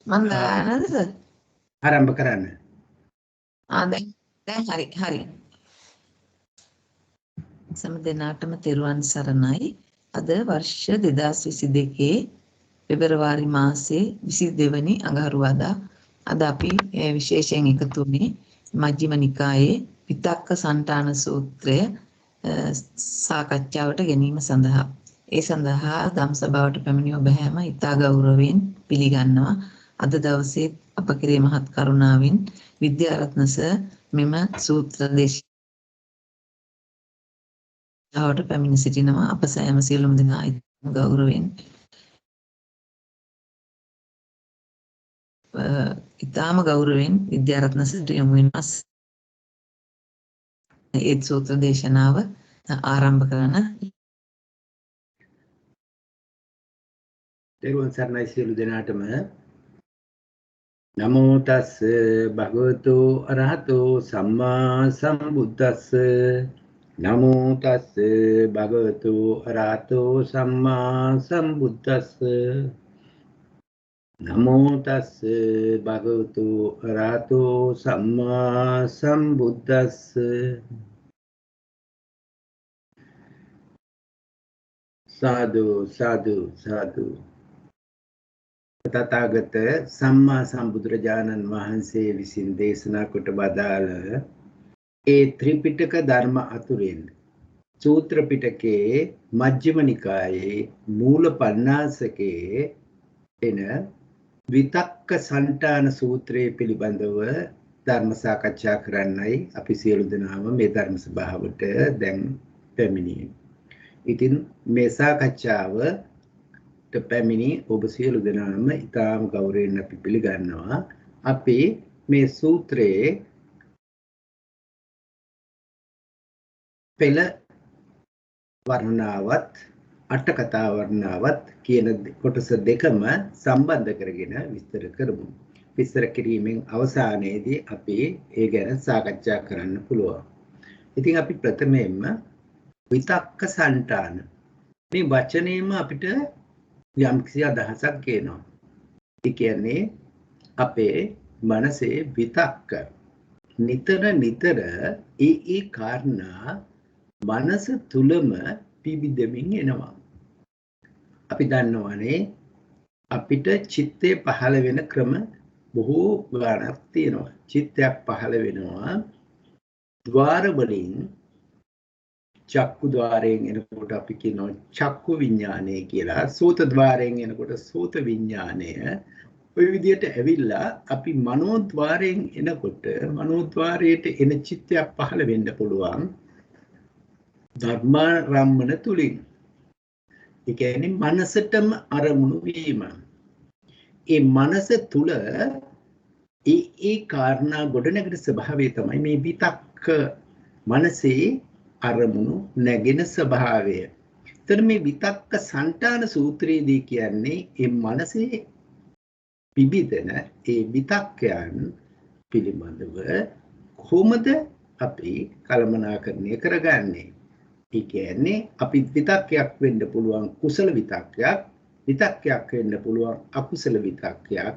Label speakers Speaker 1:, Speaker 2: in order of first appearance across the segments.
Speaker 1: මන් දානද?
Speaker 2: ආරම්භ කරන්න.
Speaker 1: දැන් හරි. සෑම දිනකටම තෙරුවන් සරණයි. අද වර්ෂ 2022 පෙබරවාරි මාසයේ 22 වෙනි අඟහරුවාදා. අද අපි විශේෂයෙන් එකතු වුණේ මජ්ක්‍ධිම නිකායේ විතක්ක සන්තාන සූත්‍රය සාකච්ඡාවට ගැනීම සඳහා. ඒ සඳහා ධම්සභාවට පැමිණි ඔබ හැම ඉතා ගෞරවයෙන් පිළිගන්නවා. අද දවසේ අප කෙරේ මහත් කරුණාවෙන් විද්‍යාරත්න සර් මෙම සූත්‍ර දේශනාවට පැමිණ සිටිනවා. අප සෑම සියලුම දෙනා ගෞරවයෙන් ඉතාම ගෞරවයෙන් විද්‍යාරත්න සර් යොමු වෙනවා. ඒ සූත්‍ර දේශනාව ආරම්භ කරන
Speaker 2: තෙරුවන් සරණයි සියලු දෙනාටම. නමෝ තස් භගවතු අරහතෝ සම්මා සම්බුද්දස්ස. නමෝ තස් භගවතු අරහතෝ සම්මා සම්බුද්දස්ස. නමෝ තස් භගවතු අරහතෝ සම්මා සම්බුද්දස්ස. සාදු සාදු සාදු. තථාගත සම්මා සම්බුදුරජාණන් වහන්සේ විසින් දේශනා කොට වදාළ ඒ ත්‍රිපිටක ධර්ම අතුරෙන් සූත්‍ර පිටකයේ මජ්ක්‍ධිම නිකායේ මූල පඤ්ඤාසකේ එන විතක්ක සන්තාන සූත්‍රය පිළිබඳව ධර්ම සාකච්ඡා කරන්නයි අපි සියලු දෙනාම මේ ධර්ම සභාවට දැන් පැමිණියේ. ඉතින් මේ සාකච්ඡාව පැමිණි ඔබ සියලු දෙනාම ඉතාම ගෞරවයෙන් අපි පිළිගන්නවා. අපි මේ සූත්‍රයේ පෙළ වර්ණනාවත් අට කතා වර්ණනාවත් කියන කොටස දෙකම සම්බන්ධ කරගෙන විස්තර කරමු. විස්තර කිරීමෙන් අවසානයේදී අපි ඒ ගැන සාකච්ඡා කරන්න පුළුවන්. ඉතින් අපි ප්‍රථමයෙන්ම විතක්ක සන්තාන මේ වචනේම අපිට යම්කිසි අදහසක් කියනවා. ඒ කියන්නේ අපේ මනසේ විතක්ක නිතර ඒ කාරණා මනස තුලම පිබිදෙමින් එනවා. අපි දන්නවනේ අපිට චිත්තය පහළ වෙන ක්‍රම බොහෝ ගණනක් තියෙනවා. චිත්තයක් පහළ වෙනවා ద్వාර වලින්. චක්කු ద్వාරයෙන් එනකොට අපි කියනවා චක්කු විඥානය කියලා. සෝත ద్వාරයෙන් එනකොට සෝත විඥානය. ওই විදිහට ඇවිල්ලා අපි මනෝ ద్వාරයෙන් එනකොට මනෝ ద్వාරයට එන චිත්තයක් පහළ වෙන්න පුළුවන් ධර්මාරම්මන තුලින්. ඒ කියන්නේ මනසටම අරමුණු වීම. ඒ මනස තුල ඒ කාරණා ගොඩනැගෙන ස්වභාවය තමයි මේ විතක්ක මනසේ අරමුණු නැගෙන ස්වභාවය. එතන මේ විතක්ක සන්තාන සූත්‍රයේදී කියන්නේ මේ මනසේ පිබිදෙන ඒ විතක්කයන් පිළිබඳව කොහොමද අපි කළමනාකරණය කරගන්නේ? ඒ කියන්නේ අපි විතක්කයක් වෙන්න පුළුවන් කුසල විතක්කයක් වෙන්න පුළුවන් අකුසල විතක්කයක්.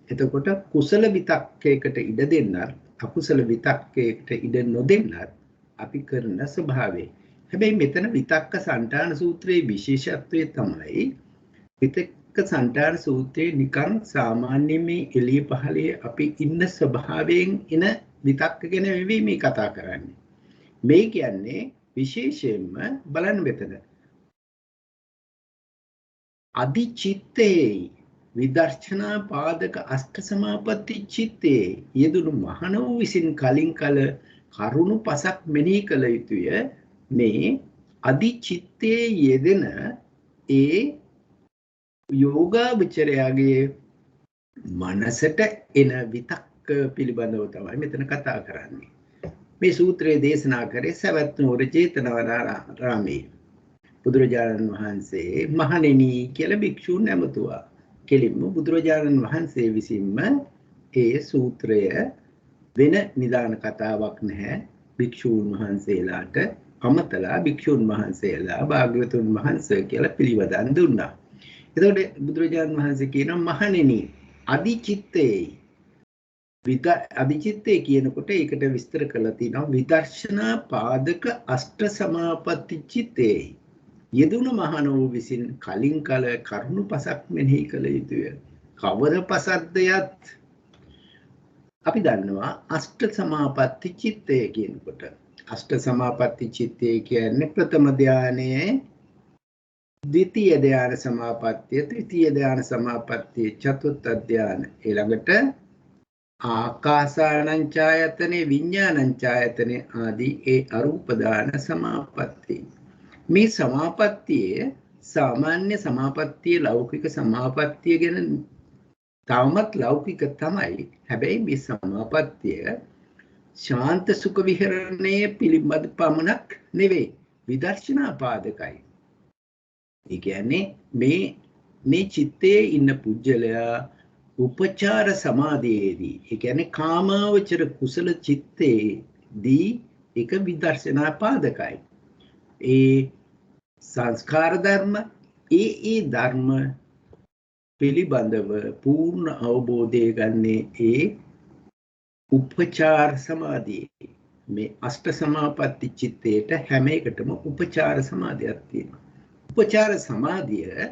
Speaker 2: එතකොට කුසල විතක්කයකට ඉඩ දෙන්නත් අකුසල විතක්කයකට ඉඩ නොදෙන්නත් අපි කරන ස්වභාවය. හැබැයි මෙතන විතක්ක සන්තාන සූත්‍රයේ විශේෂත්වය තමයි විතක්ක සන්තාන සූත්‍රයේ නිකන් සාමාන්‍ය මේ එළිය පහළේ අපි ඉන්න ස්වභාවයෙන් එන විතක්ක ගැන නෙවෙයි මේ කතා කරන්නේ. මේ කියන්නේ විශේෂයෙන්ම බලන්න මෙතන අධිචිත්තේ විදර්ශනා පාදක අෂ්ට සමාපatti චිත්තේ යෙදුණු මහණෝ විසින් කලින් කල කරුණු පසක් මෙනෙහි කළ යුතුය. මේ අධිචිත්තේ යෙදෙන ඒ යෝගාවචරයාගේ මනසට එන විතක්ක පිළිබඳව තමයි මෙතන කතා කරන්නේ. මේ සූත්‍රයේ දේශනා කරේ සවැත් නුවර ජේතවනාරාමයේ බුදුරජාණන් වහන්සේ මහණෙනි කියලා භික්ෂූන් ඇමතුවා. කෙලින්ම බුදුරජාණන් වහන්සේ විසින්ම ඒ සූත්‍රය වෙන නිදාන කතාවක් නැහැ. භික්ෂූන් වහන්සේලාට අමතලා භික්ෂූන් වහන්සේලා භාග්‍යවතුන් වහන්සේ කියලා පිළිවදන් දුන්නා. එතකොට බුදුරජාණන් වහන්සේ කියනවා මහණෙනි අධිචිත්තේ අධිචිත්තේ කියනකොට ඒකට විස්තර කරලා තියෙනවා විදර්ශනා පාදක අෂ්ට සමාපatti චිත්තේ යෙදුණු මහණ වූ විසින් කලින් කල කරුණු පසක් මෙනෙහි කළ යුතුය. කවර පසක්දයත් අපි දන්නවා අෂ්ට සමාපatti චිත්තය කියනකොට. අෂ්ට සමාපatti චිත්තය කියන්නේ ප්‍රථම ධානයේ ද්විතීය ධාන සමාපත්තිය, තෘතීය ධාන සමාපත්තිය, චතුර්ථ ධාන ඊළඟට ආකාසානං ඡායතනේ විඥානං ඡායතනේ ආදී ඒ අරූප දාන සමාපatti. මේ සමාපත්තියේ සාමාන්‍ය සමාපත්තිය ලෞකික සමාපත්තිය ගැන තවමත් ලෞකික තමයි. හැබැයි මේ සමාපත්තිය ශාන්ත සුඛ විහරණයේ පිළිබඳ පමණක් නෙවෙයි විදර්ශනා පාදකයි. ඒ කියන්නේ මේ චිත්තයේ ඉන්න පුජ්‍යලයා උපචාර සමාධියේදී ඒ කියන්නේ කාමාවචර කුසල චිත්තේදී එක විදර්ශනා පාදකයි. ඒ සංස්කාර ධර්ම ඒ ධර්ම පිළිබඳව පූර්ණ අවබෝධය ගන්නේ ඒ උපචාර සමාධියේ. මේ අෂ්ට සමාපatti චිත්තේට හැම එකටම උපචාර සමාධියක් තියෙනවා. උපචාර සමාධිය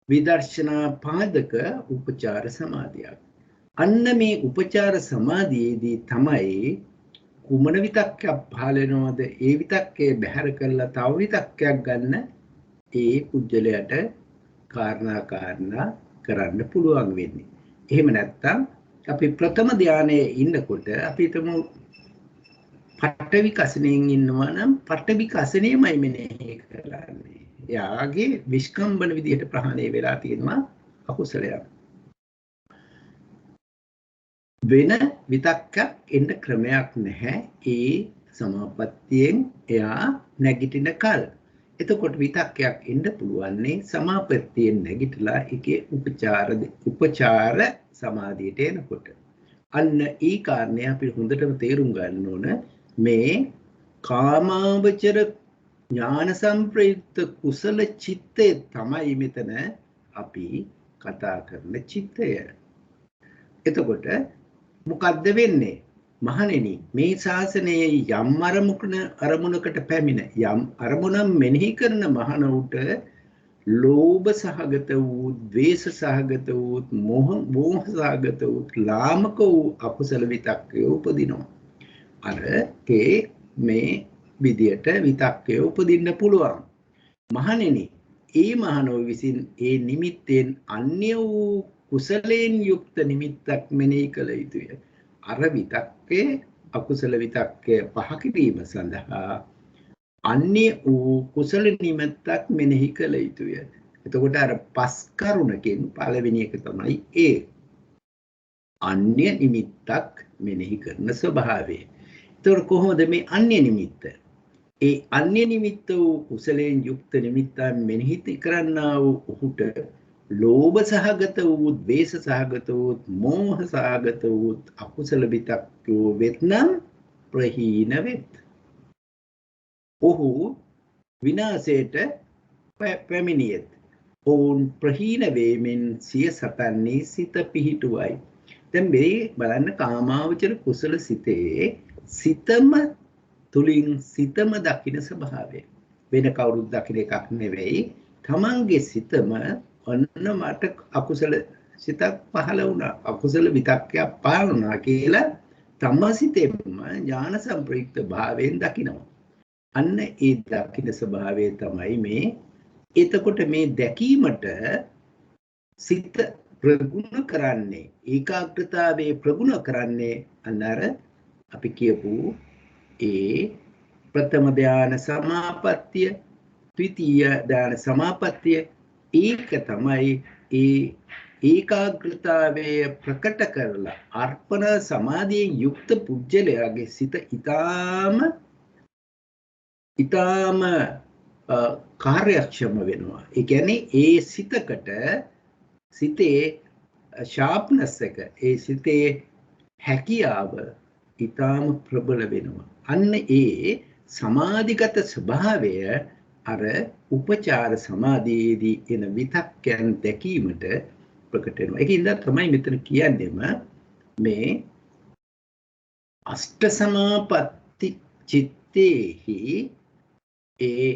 Speaker 2: විදර්ශනා පාදක උපචාර සමාධියක්. අන්න මේ උපචාර සමාධියේදී තමයි කුමන විතක්කයක් පහළ වෙනවද ඒ විතක්කේ බැහැර කරලා තව විතක්කයක් ගන්න ඒ පුජ්‍යලයට කාරණා කරන්න පුළුවන් වෙන්නේ. එහෙම නැත්නම් අපි ප්‍රථම ධානයේ ඉන්නකොට අපි හිතමු පඨවි කසණයෙන් ඉන්නවා නම් පඨවි කසණයමයි මෙනෙහි කරන්නේ. එයාගේ විස්කම්බන විදිහට ප්‍රහාණය වෙලා තියෙනවා අකුසලයක්. වෙන විතක්කක් එන්න ක්‍රමයක් නැහැ ඒ සමාපත්තියෙන් එයා නැගිටින කල. එතකොට විතක්කයක් එන්න පුළුවන්නේ සමාපත්තියෙන් නැගිටලා ඒකේ උපචාර සමාධියට එනකොට. අන්න ඒ කාරණේ අපි හොඳටම තේරුම් ගන්න ඕන. මේ කාමාවචර ඥාන සම්ප්‍රයුක්ත කුසල චිත්තය තමයි මෙතන අපි කතා කරන චිත්තය. එතකොට මොකද්ද වෙන්නේ? මහණෙනි, මේ ශාසනයේ යම් අරමුණකට පැමිණ යම් අරමුණක් මෙනෙහි කරන මහණුට ලෝභ සහගත වූ, ද්වේෂ සහගත වූ, මෝහ සහගත වූ, ලාමක වූ අකුසල විතක්කය උපදිනවා. අරකේ මේ විදියට විතක්කය උපදින්න පුළුවන්. මහණෙනි, ඒ මහණෝ විසින් ඒ නිමිත්තෙන් අන්‍ය වූ කුසලයෙන් යුක්ත නිමිත්තක් මෙනෙහි කළ යුතුය. අර විතක්කේ අකුසල විතක්කය පහ කිරීම සඳහා අන්‍ය වූ කුසල නිමිත්තක් මෙනෙහි කළ යුතුය. එතකොට අර පස් කරුණකින් පළවෙනි එක තමයි ඒ අන්‍ය නිමිත්තක් මෙනෙහි කරන ස්වභාවය. එතකොට කොහොමද මේ අන්‍ය නිමිත්ත? ඒ අන්‍ය නිමිත්ත වූ කුසලයෙන් යුක්ත නිමිත්තක් මෙනෙහි කරන්නා වූ ඔහුට ලෝභ සහගත වූ, ද්වේෂ සහගත වූ, මෝහ සහගත වූ අකුසල විතක්කෝ වෙත්නම් ප්‍රහීන වෙත්. ඔහු විනාශයට පැමිණියෙත්. ඔවුන් ප්‍රහීන වේමෙන් සිය සතන්නේ සිත පිහිටුවයි. දැන් මේ බලන්න කාමාවචර කුසල සිතේ සිතම තුලින් සිතම දකින්න ස්වභාවය. වෙන කවුරුත් දකින්න එකක් නෙවෙයි. තමන්ගේ සිතම ඔන්න මට අකුසල සිතක් පහළ වුණා, අකුසල විතක්කයක් පහළ වුණා කියලා තම සිතෙම ඥාන සම්ප්‍රයුක්ත භාවයෙන් දකිනවා. අන්න ඒ දකින්න ස්වභාවය තමයි මේ. එතකොට මේ දැකීමට සිත ප්‍රගුණ කරන්නේ, ඒකාග්‍රතාවයේ ප්‍රගුණ කරන්නේ අන්නර අපි කියපු ඒ ප්‍රථම ධාන සමාපත්තිය, ද්විතීය ධාන සමාපත්තිය. ඒක තමයි ඒ ඒකාග්‍රතාවය ප්‍රකට කරලා අර්පණ සමාධියෙන් යුක්ත පුජ්‍යලයාගේ සිත ඊටාම කාර්යක්ෂම වෙනවා. ඒ කියන්නේ ඒ සිතේ ෂාප්නස් එක, ඒ සිතේ හැකියාව ඊටාම ප්‍රබල වෙනවා. අන්න ඒ සමාධිගත ස්වභාවය අර උපචාර සමාධියේදී එන විතක්කයන් දැකීමට ප්‍රකට වෙනවා. ඒකින්ද තමයි මෙතන කියන්නේම මේ අෂ්ට සමාපatti චිත්තේහි ඒ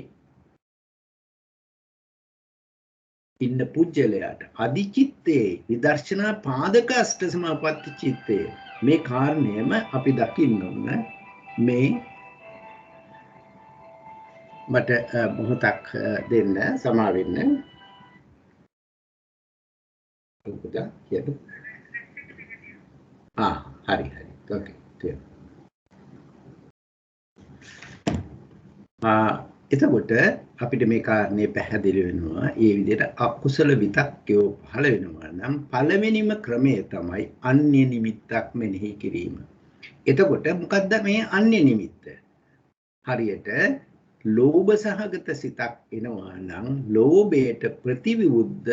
Speaker 2: ඉන්න පුජ්‍යලයට අධිචිත්තේ විදර්ශනා පාදක අෂ්ට සමාපatti චිත්තේ මේ කාරණයම අපි දකින්න ඕන. මේ මට මොහොතක් දෙන්න සමා වෙන්න. මොකද කියන්නේ? හරි. ඕකේ. එතකොට අපිට මේ කාරණේ පැහැදිලි වෙනවා. ඒ විදිහට අකුසල විතක්කයෝ පහළ වෙනවා නම් පළවෙනිම ක්‍රමය තමයි අන්‍ය නිමිත්තක් මෙනෙහි කිරීම. එතකොට මොකද්ද මේ අන්‍ය නිමිත්ත? හරියට ලෝභ සහගත සිතක් එනවා නම් ලෝභයට ප්‍රතිවිරුද්ධ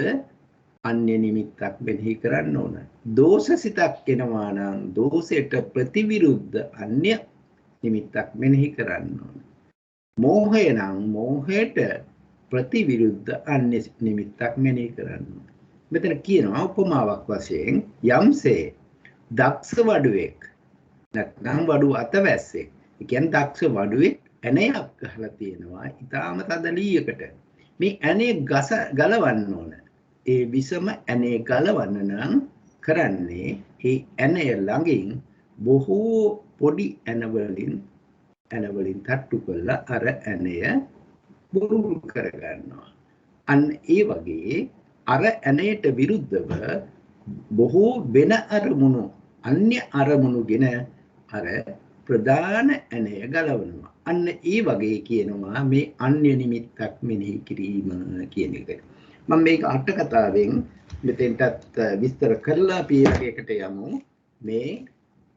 Speaker 2: අන්‍ය නිමිත්තක් මෙනෙහි කරන්න ඕන. දෝෂ සිතක් එනවා නම් දෝෂයට ප්‍රතිවිරුද්ධ අන්‍ය නිමිත්තක් මෙනෙහි කරන්න ඕන. මෝහය නම් මෝහයට ප්‍රතිවිරුද්ධ අන්‍ය නිමිත්තක් මෙනෙහි කරන්න ඕන. මෙතන කියනවා උපමාවක් වශයෙන් යම්සේ දක්ෂ වඩුවෙක් නැත්නම් වඩු අතවැස්සෙක්. ඒ කියන්නේ දක්ෂ වඩුවෙක් ඇණයක් ගහලා තියෙනවා ඊටාම තද ලීයකට. මේ ඇණේ ගලවන්න ඕන. ඒ විසම ඇණේ ගලවන්න නම් කරන්නේ ඒ ඇණය ළඟින් බොහෝ පොඩි ඇණවලින් තට්ටු කරලා අර ඇණය බුරුල් කරගන්නවා. අන්න ඒ වගේ අර ඇණයට විරුද්ධව බොහෝ වෙන අරමුණු අන්‍ය අරමුණුගෙන අර ප්‍රධාන ඇණය ගලවනවා. අන්න ඒ වගේ කියනවා මේ අන්‍ය නිමිත්තක් මෙනෙහි කිරීම කියන එක. මම මේක අට කතාවෙන් මෙතෙන්ටත් විස්තර කරලා අපි ඒකට යමු. මේ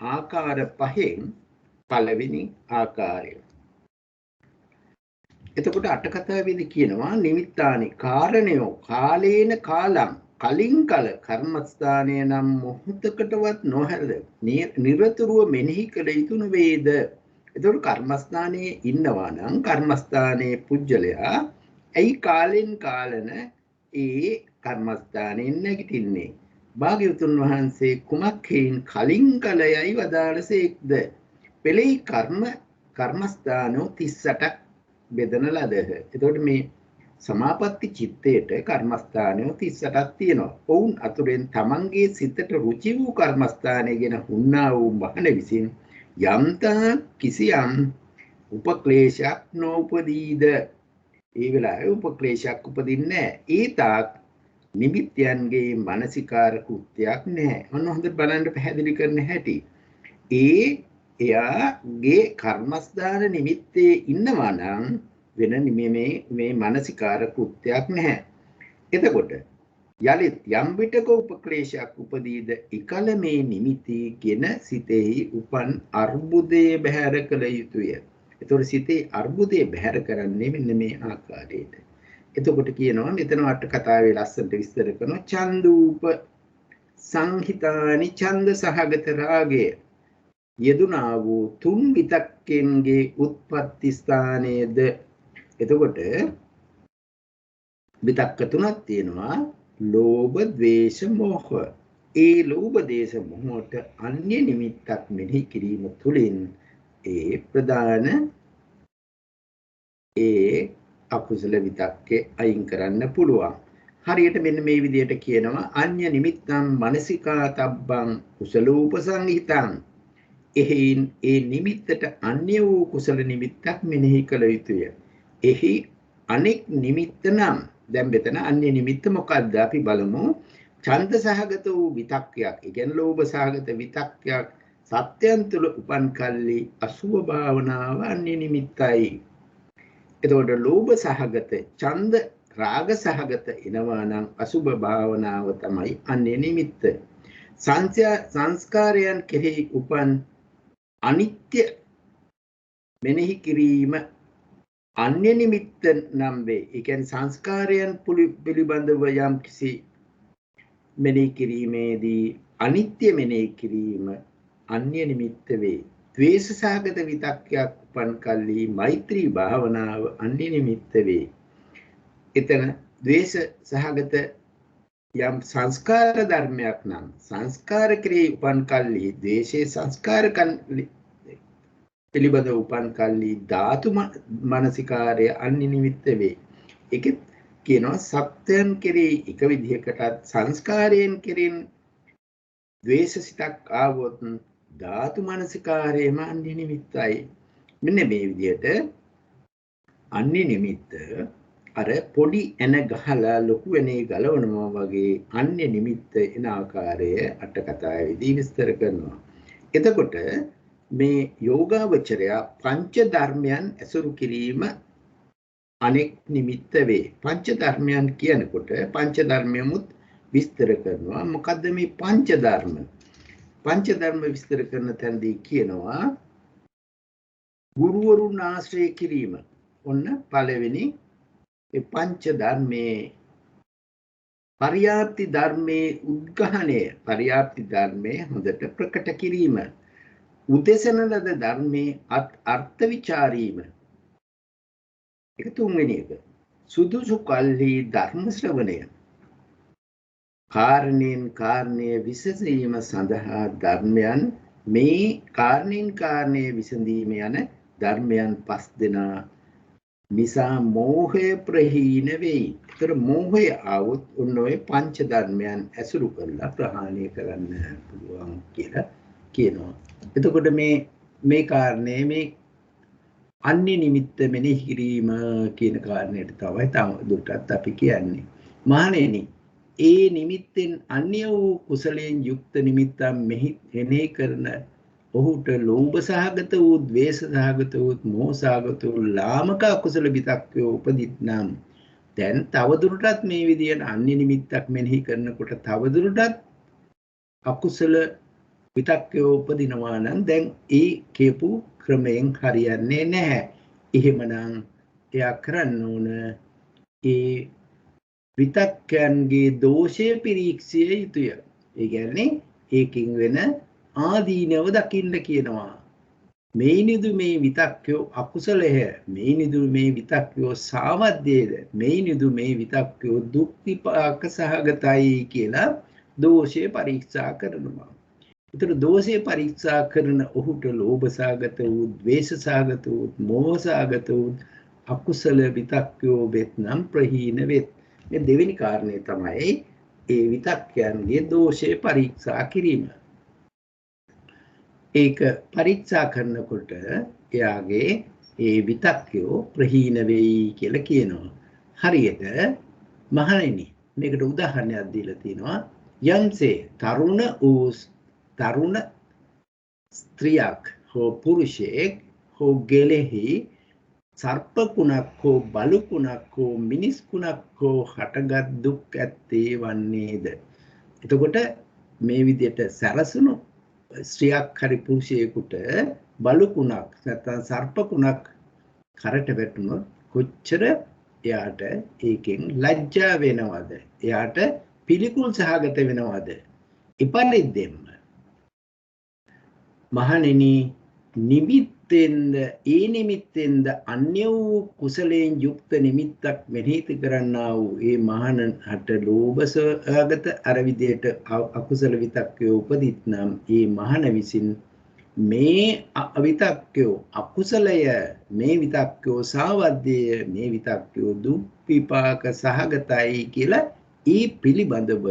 Speaker 2: ආකාර පහෙන් පළවෙනි ආකාරය. එතකොට අට කතාවේදී කියනවා නිමිත්තානි කාරණයෝ කාලේන කාලං කලින් කල කර්මස්ථානය නම් මොහොතකටවත් නොහැර නිරතුරුව මෙනෙහි කළ යුතු වේද. එතකොට කර්මස්ථානයේ ඉන්නවා නම් කර්මස්ථානයේ පුජ්‍යලයා ඇයි කාලෙන් කාලන ඒ කර්මස්ථානයෙන් නැගිටින්නේ? භාග්‍යවතුන් වහන්සේ කුමක් හේයින් කලින් කලයයි වදාළසේක්ද? පෙළෙහි කර්මස්ථානෝ 38ක් බෙදන ලදහ. එතකොට මේ සමාපatti චිත්තයට කර්මස්ථානෝ 38ක් තියෙනවා. ඔවුන් අතුරෙන් තමන්ගේ සිතට රුචි වූ කර්මස්ථානය ගැන හුන්නා වූ මහණ විසින් යම්තා කිසියම් උපක්ලේශයක් නොඋපදීද? ඒ වෙලාවේ උපක්ලේශයක් උපදින්නේ නැහැ. ඒ තාක් නිමිත්තයන්ගේ මානසිකාර කෘත්‍යයක් නැහැ. ඔන්න හොඳට බලන්න පැහැදිලි කරන්න හැටි. එයාගේ කර්මස්ථාන නිමිත්තේ ඉන්නවා නම් වෙන මේ මානසිකාර කෘත්‍යයක් නැහැ. එතකොට යලිත් යම් විටක උපක්ලේශයක් උපදීද එකල මේ නිමිතිගෙන සිතෙහි උපන් අර්බුදයේ බැහැර කළ යුතුය. එතකොට සිතේ අර්බුදයේ බැහැර කරන්නේ මෙන්න මේ ආකාරයට. එතකොට කියනවා මෙතන අට කතාවේ ලස්සනට විස්තර කරනවා චන්දූප සංහිතානි ඡන්ද සහගත රාගය යෙදුනා වූ තුන් විතක්කෙන්ගේ උත්පත්ති ස්ථානයේද. එතකොට විතක්ක තුනක් තියෙනවා ලෝභ ද්වේෂ මෝහ. ඒ ලෝභ දේශ මොහොත අන්‍ය නිමිත්තක් මෙහි කිරීම තුළින් ඒ ප්‍රධාන ඒ අකුසල විතක්කේ අයින් කරන්න පුළුවන්. හරියට මෙන්න මේ විදිහට කියනවා අන්‍ය නිමිත්තං මනසිකා තබ්බං කුසලෝපසංහිතං. එහින් ඒ නිමිත්තට අන්‍ය වූ කුසල නිමිත්තක් මෙනෙහි කළ යුතුය. එහි අනෙක් නිමිත්ත නම් දැන් මෙතන අන්‍ය නිමිත්ත මොකක්ද අපි බලමු. ඡන්ද සහගත වූ විතක්කයක්, ඒ කියන්නේ ලෝභ සහගත විතක්කයක් සත්‍යයන් තුළ උපන් කල්ලි අසුභ භාවනාව අන්‍ය නිමිත්තයි. එතකොට ලෝභ සහගත ඡන්ද රාග සහගත එනවා නම් අසුභ භාවනාව තමයි අන්‍ය නිමිත්ත. සංස්කාරයන් කෙරෙහි උපන් අනිත්‍ය මෙනෙහි කිරීම අන්‍ය නිමිත්ත නම් වේ. ඒ කියන්නේ සංස්කාරයන් පිළිබඳව යම් කිසි මෙනෙහි කිරීමේදී අනිත්‍ය මෙනෙහි කිරීම අන්‍ය නිමිත්ත වේ. ද්වේෂ සහගත විතක්කයක් උපන් කල්ලි මෛත්‍රී භාවනාව අන්‍ය නිමිත්ත වේ. එතන ද්වේෂ සහගත යම් සංස්කාර ධර්මයක් නම් සංස්කාර ක්‍රී උපන් කල්හි ද්වේෂයේ සංස්කාර පිළිබඳ උපන් කල්හි ධාතු මනසිකාරය අනිනිමිත්ත වේ. ඒකෙත් කියනවා සත්‍යයන් කෙරෙහි එක විදිහකටත් සංස්කාරයෙන් කෙරෙන් ද්වේෂසිතක් ආවොත් ධාතු මනසිකාරයම අනිනිමිත්තයි. මෙන්න මේ විදිහට අනිනිමිත්ත අර පොඩි එන ගහලා ලොකු වෙනේ ගලවනවා වගේ අන්‍ය නිමිත්ත එන ආකාරය අට කතාවේදී විස්තර කරනවා. එතකොට මේ යෝගාවචරය පංච ධර්මයන් ඇසුරු කිරීම අනෙක් නිමිත්ත වේ. පංච ධර්මයන් කියනකොට පංච ධර්මයමුත් විස්තර කරනවා. මොකද්ද මේ පංච ධර්ම? පංච ධර්ම විස්තර කරන තැනදී කියනවා ගුරුවරුන් ආශ්‍රය කිරීම. ඔන්න පළවෙනි ඒ පංච ධර්මයේ පරියාප්ති ධර්මයේ උද්ඝාණය, පරියාප්ති ධර්මයේ හොඳට ප්‍රකට කිරීම, උදෙසන ලද ධර්මයේ අර්ථ විචාරීම. ඒක තුන්වෙනි එක. සුදුසු කල්හි ධර්ම ශ්‍රවණය. කාරණයෙන් කාරණය විසඳීම සඳහා ධර්මයන් මේ කාරණයෙන් කාරණය විසඳීම යන ධර්මයන් පස් දෙනා නිසා මෝහය ප්‍රහීන වෙයි. ඒතර මෝහය આવොත් ඔන්න ඔය පංච ධර්මයන් ඇසුරු කරලා ප්‍රහාණය කරන්න පුළුවන් කියලා කියනවා. එතකොට මේ කාරණේ මේ අන්‍ය නිමිත්ත මෙනෙහි කිරීම කියන කාරණයට තමයි තව දුරටත් අපි කියන්නේ. මහණෙනි, ඒ නිමිත්තෙන් අන්‍ය වූ කුසලයෙන් යුක්ත නිමිත්තන් මෙනෙහි කරන ඔහුට ලෝභ සහගත වූ, ද්වේෂ සහගත වූ, මෝහ සහගත වූ ලාමක අකුසල විතක්කය උපදින්නම්. දැන් තවදුරටත් මේ විදියට අන්‍ය නිමිත්තක් මෙනෙහි කරනකොට තවදුරටත් අකුසල විතක්කය උපදිනවා නම් දැන් ඒ කියපු ක්‍රමයෙන් හරියන්නේ නැහැ. එහෙමනම් එයා කරන්න ඕන ඒ විතක්කයන්ගේ දෝෂය පිරීක්ෂිය යුතුය. ඒ කියන්නේ ඒකින් වෙන ආදීනව දකින්න කියනවා. මේනිදු මේ විතක්කයෝ අකුසලය, මේනිදු මේ විතක්කයෝ සාවද්දේද, මේනිදු මේ විතක්කයෝ දුක් විපාක සහගතයි කියලා දෝෂය පරීක්ෂා කරනවා. ඒතර දෝෂය පරීක්ෂා කරන ඔහුට ලෝභ සහගත වූ, ද්වේෂ සහගත වූ, මෝහ සහගත වූ අකුසල විතක්කයෝ වෙත්නම් ප්‍රහීන වෙත්. මේ දෙවෙනි කාරණේ තමයි ඒ විතක්කයන්ගේ දෝෂය පරීක්ෂා කිරීම. ඒක පරීක්ෂා කරනකොට එයාගේ ඒ විතක්කයෝ ප්‍රහීන වෙයි කියලා කියනවා. හරියට මහණෙනි, මේකට උදාහරණයක් දීලා තිනවා. යම්සේ තරුණ ස්ත්‍රියක් හෝ පුරුෂයෙක් හෝ ගෙලෙහි සර්ප කුණක් හෝ බලු කුණක් හෝ මිනිස් කුණක් හෝ හටගත් දුක් ඇත්තේ වන්නේද? එතකොට මේ විදිහට සැරසුණු ස්ත්‍රියක් හරි පුරුෂයෙකුට බලු කුණක් නැත්නම් සර්ප කුණක් කරට වැටුණොත් කොච්චර එයාට ඒකෙන් ලැජ්ජා වෙනවද? එයාට පිළිකුල් සහගත වෙනවද? ඉපරිද්දෙන්න මහණෙනි, නිමිත්තෙන්ද ඒ නිමිත්තෙන්ද අන්‍ය වූ කුසලයෙන් යුක්ත නිමිත්තක් මෙනෙහි කරන්නා වූ ඒ මහණන්ට ලෝභ සහගත අර විදියට අකුසල විතක්කය උපදිත්නම් ඒ මහණ විසින් මේ විතක්කයෝ අකුසලය, මේ විතක්කයෝ සාවද්දේය, මේ විතක්කයෝ දුක් විපාක සහගතයි කියලා ඒ පිළිබඳව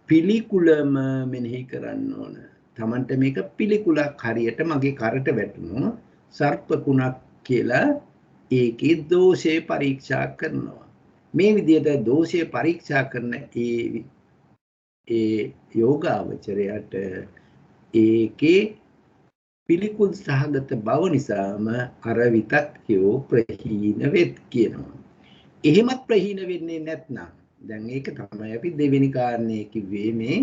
Speaker 2: පිළිකුලම මෙනෙහි කරන්න ඕන. තමන්ට මේක පිළිකුලක්, හරියට මගේ කරට වැටුණු සර්ප කුණක් කියලා ඒකේ දෝෂය පරීක්ෂා කරනවා. මේ විදිහට දෝෂය පරීක්ෂා කරන ඒ යෝගාවචරයට ඒකේ පිළිකුල් සහගත බව නිසාම අර විතක්කයෝ ප්‍රහීන වෙත් කියනවා. එහෙමත් ප්‍රහීන වෙන්නේ නැත්නම් දැන් ඒක තමයි අපි දෙවෙනි කාරණේ කිව්වේ, මේ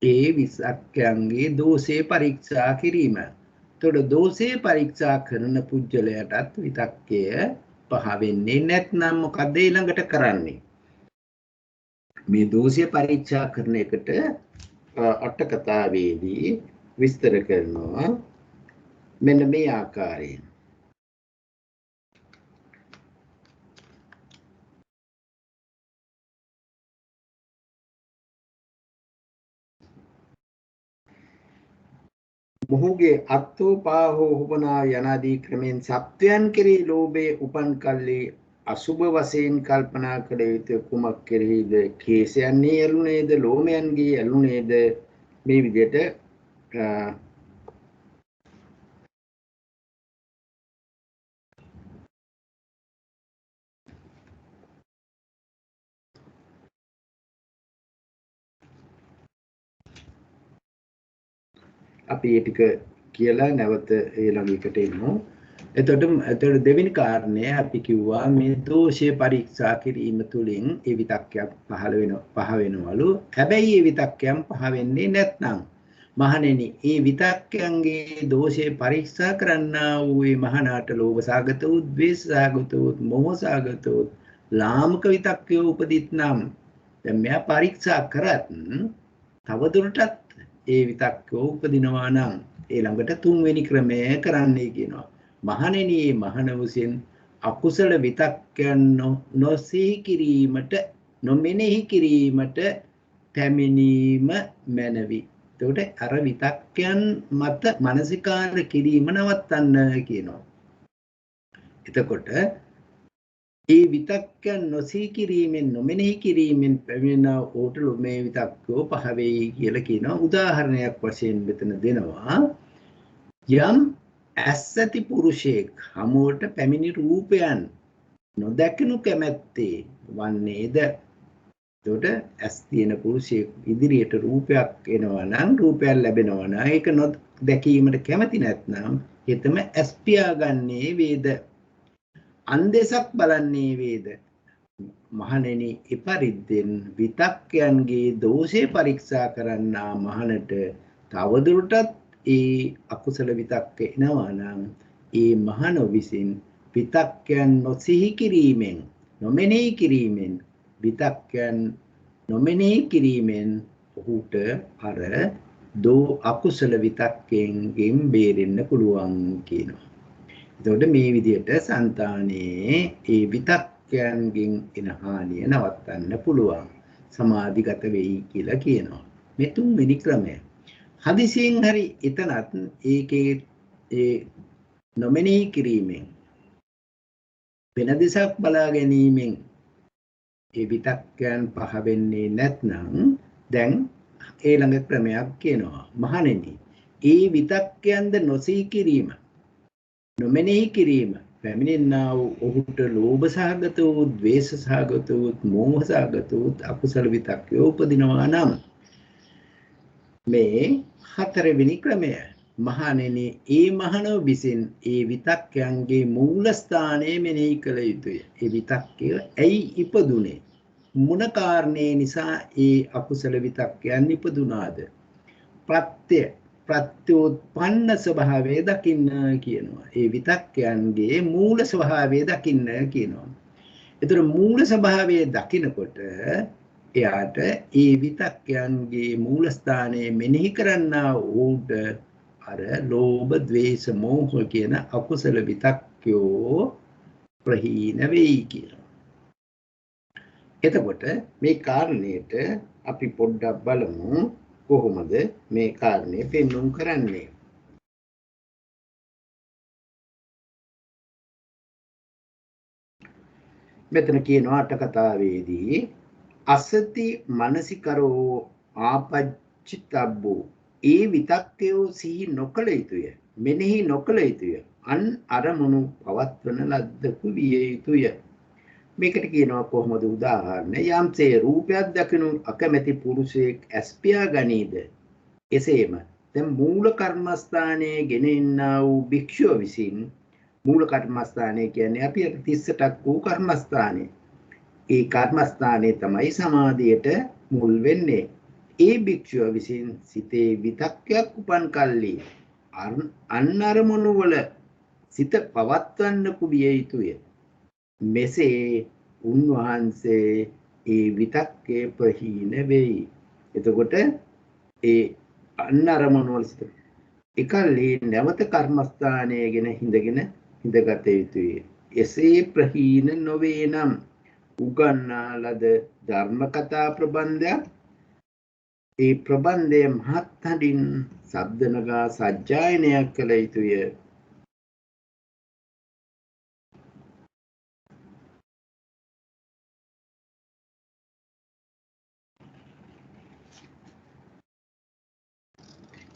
Speaker 2: ඒ විතක්කයන්ගේ දෝෂේ පරීක්ෂා කිරීම. එතකොට දෝෂේ පරීක්ෂා කරන පුජ්‍යලයටත් විතක්කය පහ වෙන්නේ නැත්නම් මොකද ඊළඟට කරන්නේ? මේ දෝෂය පරීක්ෂා කරන එකට අට කතාවේදී විස්තර කරනවා මෙන්න මේ ආකාරයෙන්. මොහුගේ අත්තෝ පාහෝ හුබනා යනාදී ක්‍රමෙන් සත්වයන් කෙරෙහි ලෝභය උපන් කල්ලි අසුභ වශයෙන් කල්පනා කළ යුතු කුමක් කෙරෙහිද? කේසයන්ගේ ඇලුනේද, ලෝමයන්ගේ ඇලුනේද? මේ විදිහට අපි ඒ ටික කියලා නැවත ඊළඟ එකට එමු. එතකොට දෙවෙනි කාරණය අපි කිව්වා මේ දෝෂය පරීක්ෂා කිරීම තුළින් ඒ විතක්කයක් පහ වෙනවලු. හැබැයි ඒ විතක්කයන් පහ වෙන්නේ නැත්නම් මහණෙනි, ඒ විතක්කයන්ගේ දෝෂය පරීක්ෂා කරන්නා වූ මේ මහානාට ලෝභ සාගත වූ, ද්වේෂ සාගත වූ, මෝහ සාගත වූ ලාමක විතක්කය උපදිත් නම් දැන් මෙයා පරීක්ෂා කරත් තවදුරටත් ඒ විතක්කෝ උපදිනවා නම් ඊළඟට තුන්වෙනි ක්‍රමය කරන්නයි කියනවා. මහණෙනි, මහණ වූසින් අකුසල විතක්කයන් නොසිහි කිරීමට, නොමෙනෙහි කිරීමට පැමිණීම මැනවි. එතකොට අර විතක්කයන් මත මානසිකාර කිරීම නවත්තන්න කියනවා. එතකොට ඒ විතක්කයන් නොසිහි කිරීමෙන්, නොමෙනෙහි කිරීමෙන් පැමිණෙන ඕට මේ විතක්කෝ පහ වෙයි කියලා කියනවා. උදාහරණයක් වශයෙන් මෙතන දෙනවා. යම් ඇස්සති පුරුෂයෙක් හමුවට පැමිණි රූපයන් නොදැකනු කැමැත්තේ වන්නේද? එතකොට ඇස් තියෙන පුරුෂයෙක් ඉදිරියට රූපයක් එනවා නම්, රූපයක් ලැබෙනවා නම් ඒක නොදැකීමට කැමති නැත්නම් එතම ඇස් පියාගන්නේ වේද? අන්දෙසක් බලන්නේ වේද? මහණෙනි, එපරිද්දෙන් විතක්කයන්ගේ දෝෂය පරීක්ෂා කරන්නා මහණට තවදුරටත් ඒ අකුසල විතක්ක එනවා නම් ඒ මහණ විසින් විතක්කයන් නොසිහි කිරීමෙන්, නොමෙනෙහි කිරීමෙන්, විතක්කයන් නොමෙනෙහි කිරීමෙන් ඔහුට අර අකුසල විතක්කයෙන් බේරෙන්න පුළුවන් කියනවා. එතකොට මේ විදිහට సంతානයේ ඒ විතක්කයන්ගෙන් එන හානිය නවත්තන්න පුළුවන්. සමාධිගත වෙයි කියලා කියනවා. මේ තුන්වෙනි ක්‍රමය. හදිසියෙන් හරි එතනත් ඒකේ ඒ නොමෙනෙහි කිරීමෙන්, වෙන දිසක් බලා ගැනීමෙන් ඒ විතක්කයන් පහ වෙන්නේ නැත්නම් දැන් ඊළඟ ක්‍රමයක් කියනවා. මහණෙනි, ඒ විතක්කයන්ද නොසිහි කිරීම, නොමෙනෙහි කිරීම පැමිණෙනා වූ ඔහුට ලෝභ සහගත වූ, ද්වේෂ සහගත වූ, මෝහ සහගත වූ අකුසල විතක්කය උපදිනවා නම් මේ හතරවෙනි ක්‍රමය. මහණෙනි, ඒ මහණෝ විසින් ඒ විතක්කයන්ගේ මූල ස්ථානයේ මෙනෙහි කළ යුතුය. ඒ විතක්කය ඇයි ඉපදුනේ? මොන කාරණේ නිසා ඒ අකුසල විතක්කයන් ඉපදුනාද? ප්‍රත්‍යෝත්පන්න ස්වභාවය දකින්න කියනවා. ඒ විතක්කයන්ගේ මූල ස්වභාවය දකින්න කියනවා. ඒතර මූල ස්වභාවය දකිනකොට එයාට ඒ විතක්කයන්ගේ මූල ස්ථානයේ මෙනෙහි කරන්නා වූට අර ලෝභ, ද්වේෂ, මෝහ කියන අකුසල විතක්කයෝ ප්‍රහීන වෙයි කියලා. එතකොට මේ කාරණේට අපි පොඩ්ඩක් බලමු කොහොමද මේ කාරණේ පෙන්වුම් කරන්නේ. මෙතන කියනවා අට කතාවේදී අසති මනසිකරෝ ආපච්චිතබ්බෝ, ඒ විතක්කයෝ සිහි නොකළ යුතුය, මෙනෙහි නොකළ යුතුය, අන් අරමුණු පවත්වන ලද්දකු විය යුතුය. මේකට කියනවා කොහොමද උදාහරණ. යම්සේ රූපයක් දකිනු අකමැති පුරුෂයෙක් ඇස් පියා ගනීද, එසේම දැන් මූල කර්මස්ථානයේ ගෙන ඉන්නා වූ භික්ෂුව විසින්, මූල කර්මස්ථානය කියන්නේ අපි 38ක් වූ කර්මස්ථානය. ඒ කර්මස්ථානයේ තමයි සමාධියට මුල් වෙන්නේ. ඒ භික්ෂුව විසින් සිතේ විතක්කයක් උපන් කල්ලි අන් අරමුණු වල සිත පවත්වන්න කුවිය යුතුය. මෙසේ උන්වහන්සේ ඒ විතක්කේ ප්‍රහීන වෙයි. එතකොට ඒ අන් අරමුණු වල සිත එකල්හි නැවත කර්මස්ථානයේ ගෙන හිඳගත යුතුය. එසේ ප්‍රහීන නොවේ නම් උගන්නා ලද ධර්ම කතා ප්‍රබන්ධයක් ඒ ප්‍රබන්ධය මහත් හඬින් ශබ්ද නගා සජ්ජායනයක් කළ යුතුය.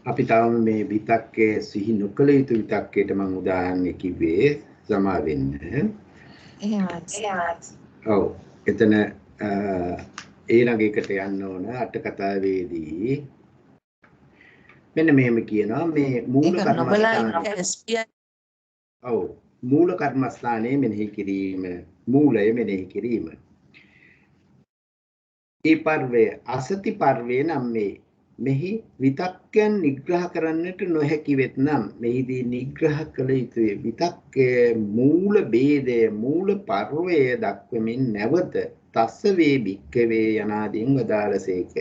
Speaker 2: අපි තාම මේ විතක්කේ සිහි නොකළ යුතු විතක්කේට මම උදාහරණයක් කිව්වේ සමා වෙන්න. ඔව්. එතන ඊළඟ එකට යන්න ඕන අට කතාවේදී මෙන්න මෙහෙම කියනවා මේ මූල කර්මස්ථානය. ඔව්. මූල කර්මස්ථානයේ මෙනෙහි කිරීම, මූලය මෙනෙහි කිරීම. ඒ පර්වය අසති පර්වය නම් මෙහි විතක්කයන් නිග්‍රහ කරන්නට නොහැකි වෙත්නම් මෙහිදී නිග්‍රහ කළ යුතුය. විතක්කයේ මූල ભેදය, මූල පර්වය දක්වමින් නැවත තස්ස වේ භික්ඛවේ යනාදීන් වදාළසේක.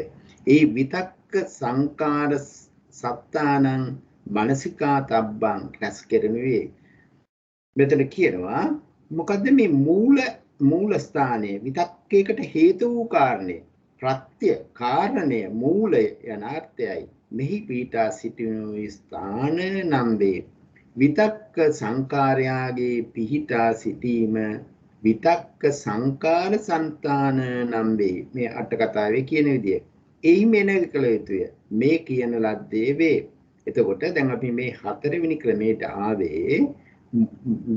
Speaker 2: ඒ විතක්ක සංකාර සත්තානං මනසිකා තබ්බං රැස් කෙරෙනුවේ. මෙතන කියනවා මොකද්ද මේ මූල ස්ථානයේ විතක්කයකට හේතු වූ කාරණේ ප්‍රත්‍ය කාරණය මූලය යන අර්ථයයි. මෙහි පීඨා සිටිනු ස්ථාන නම් වේ. විතක්ක සංකාරයාගේ පිහිටා සිටීම විතක්ක සංකාර సంతාන නම් වේ. මේ අට කතාවේ කියන විදිය. එයි මෙනෙහි කළ යුතුය. මේ කියන ලද්දේ වේ. එතකොට දැන් අපි මේ හතරවෙනි ක්‍රමයට ආවේ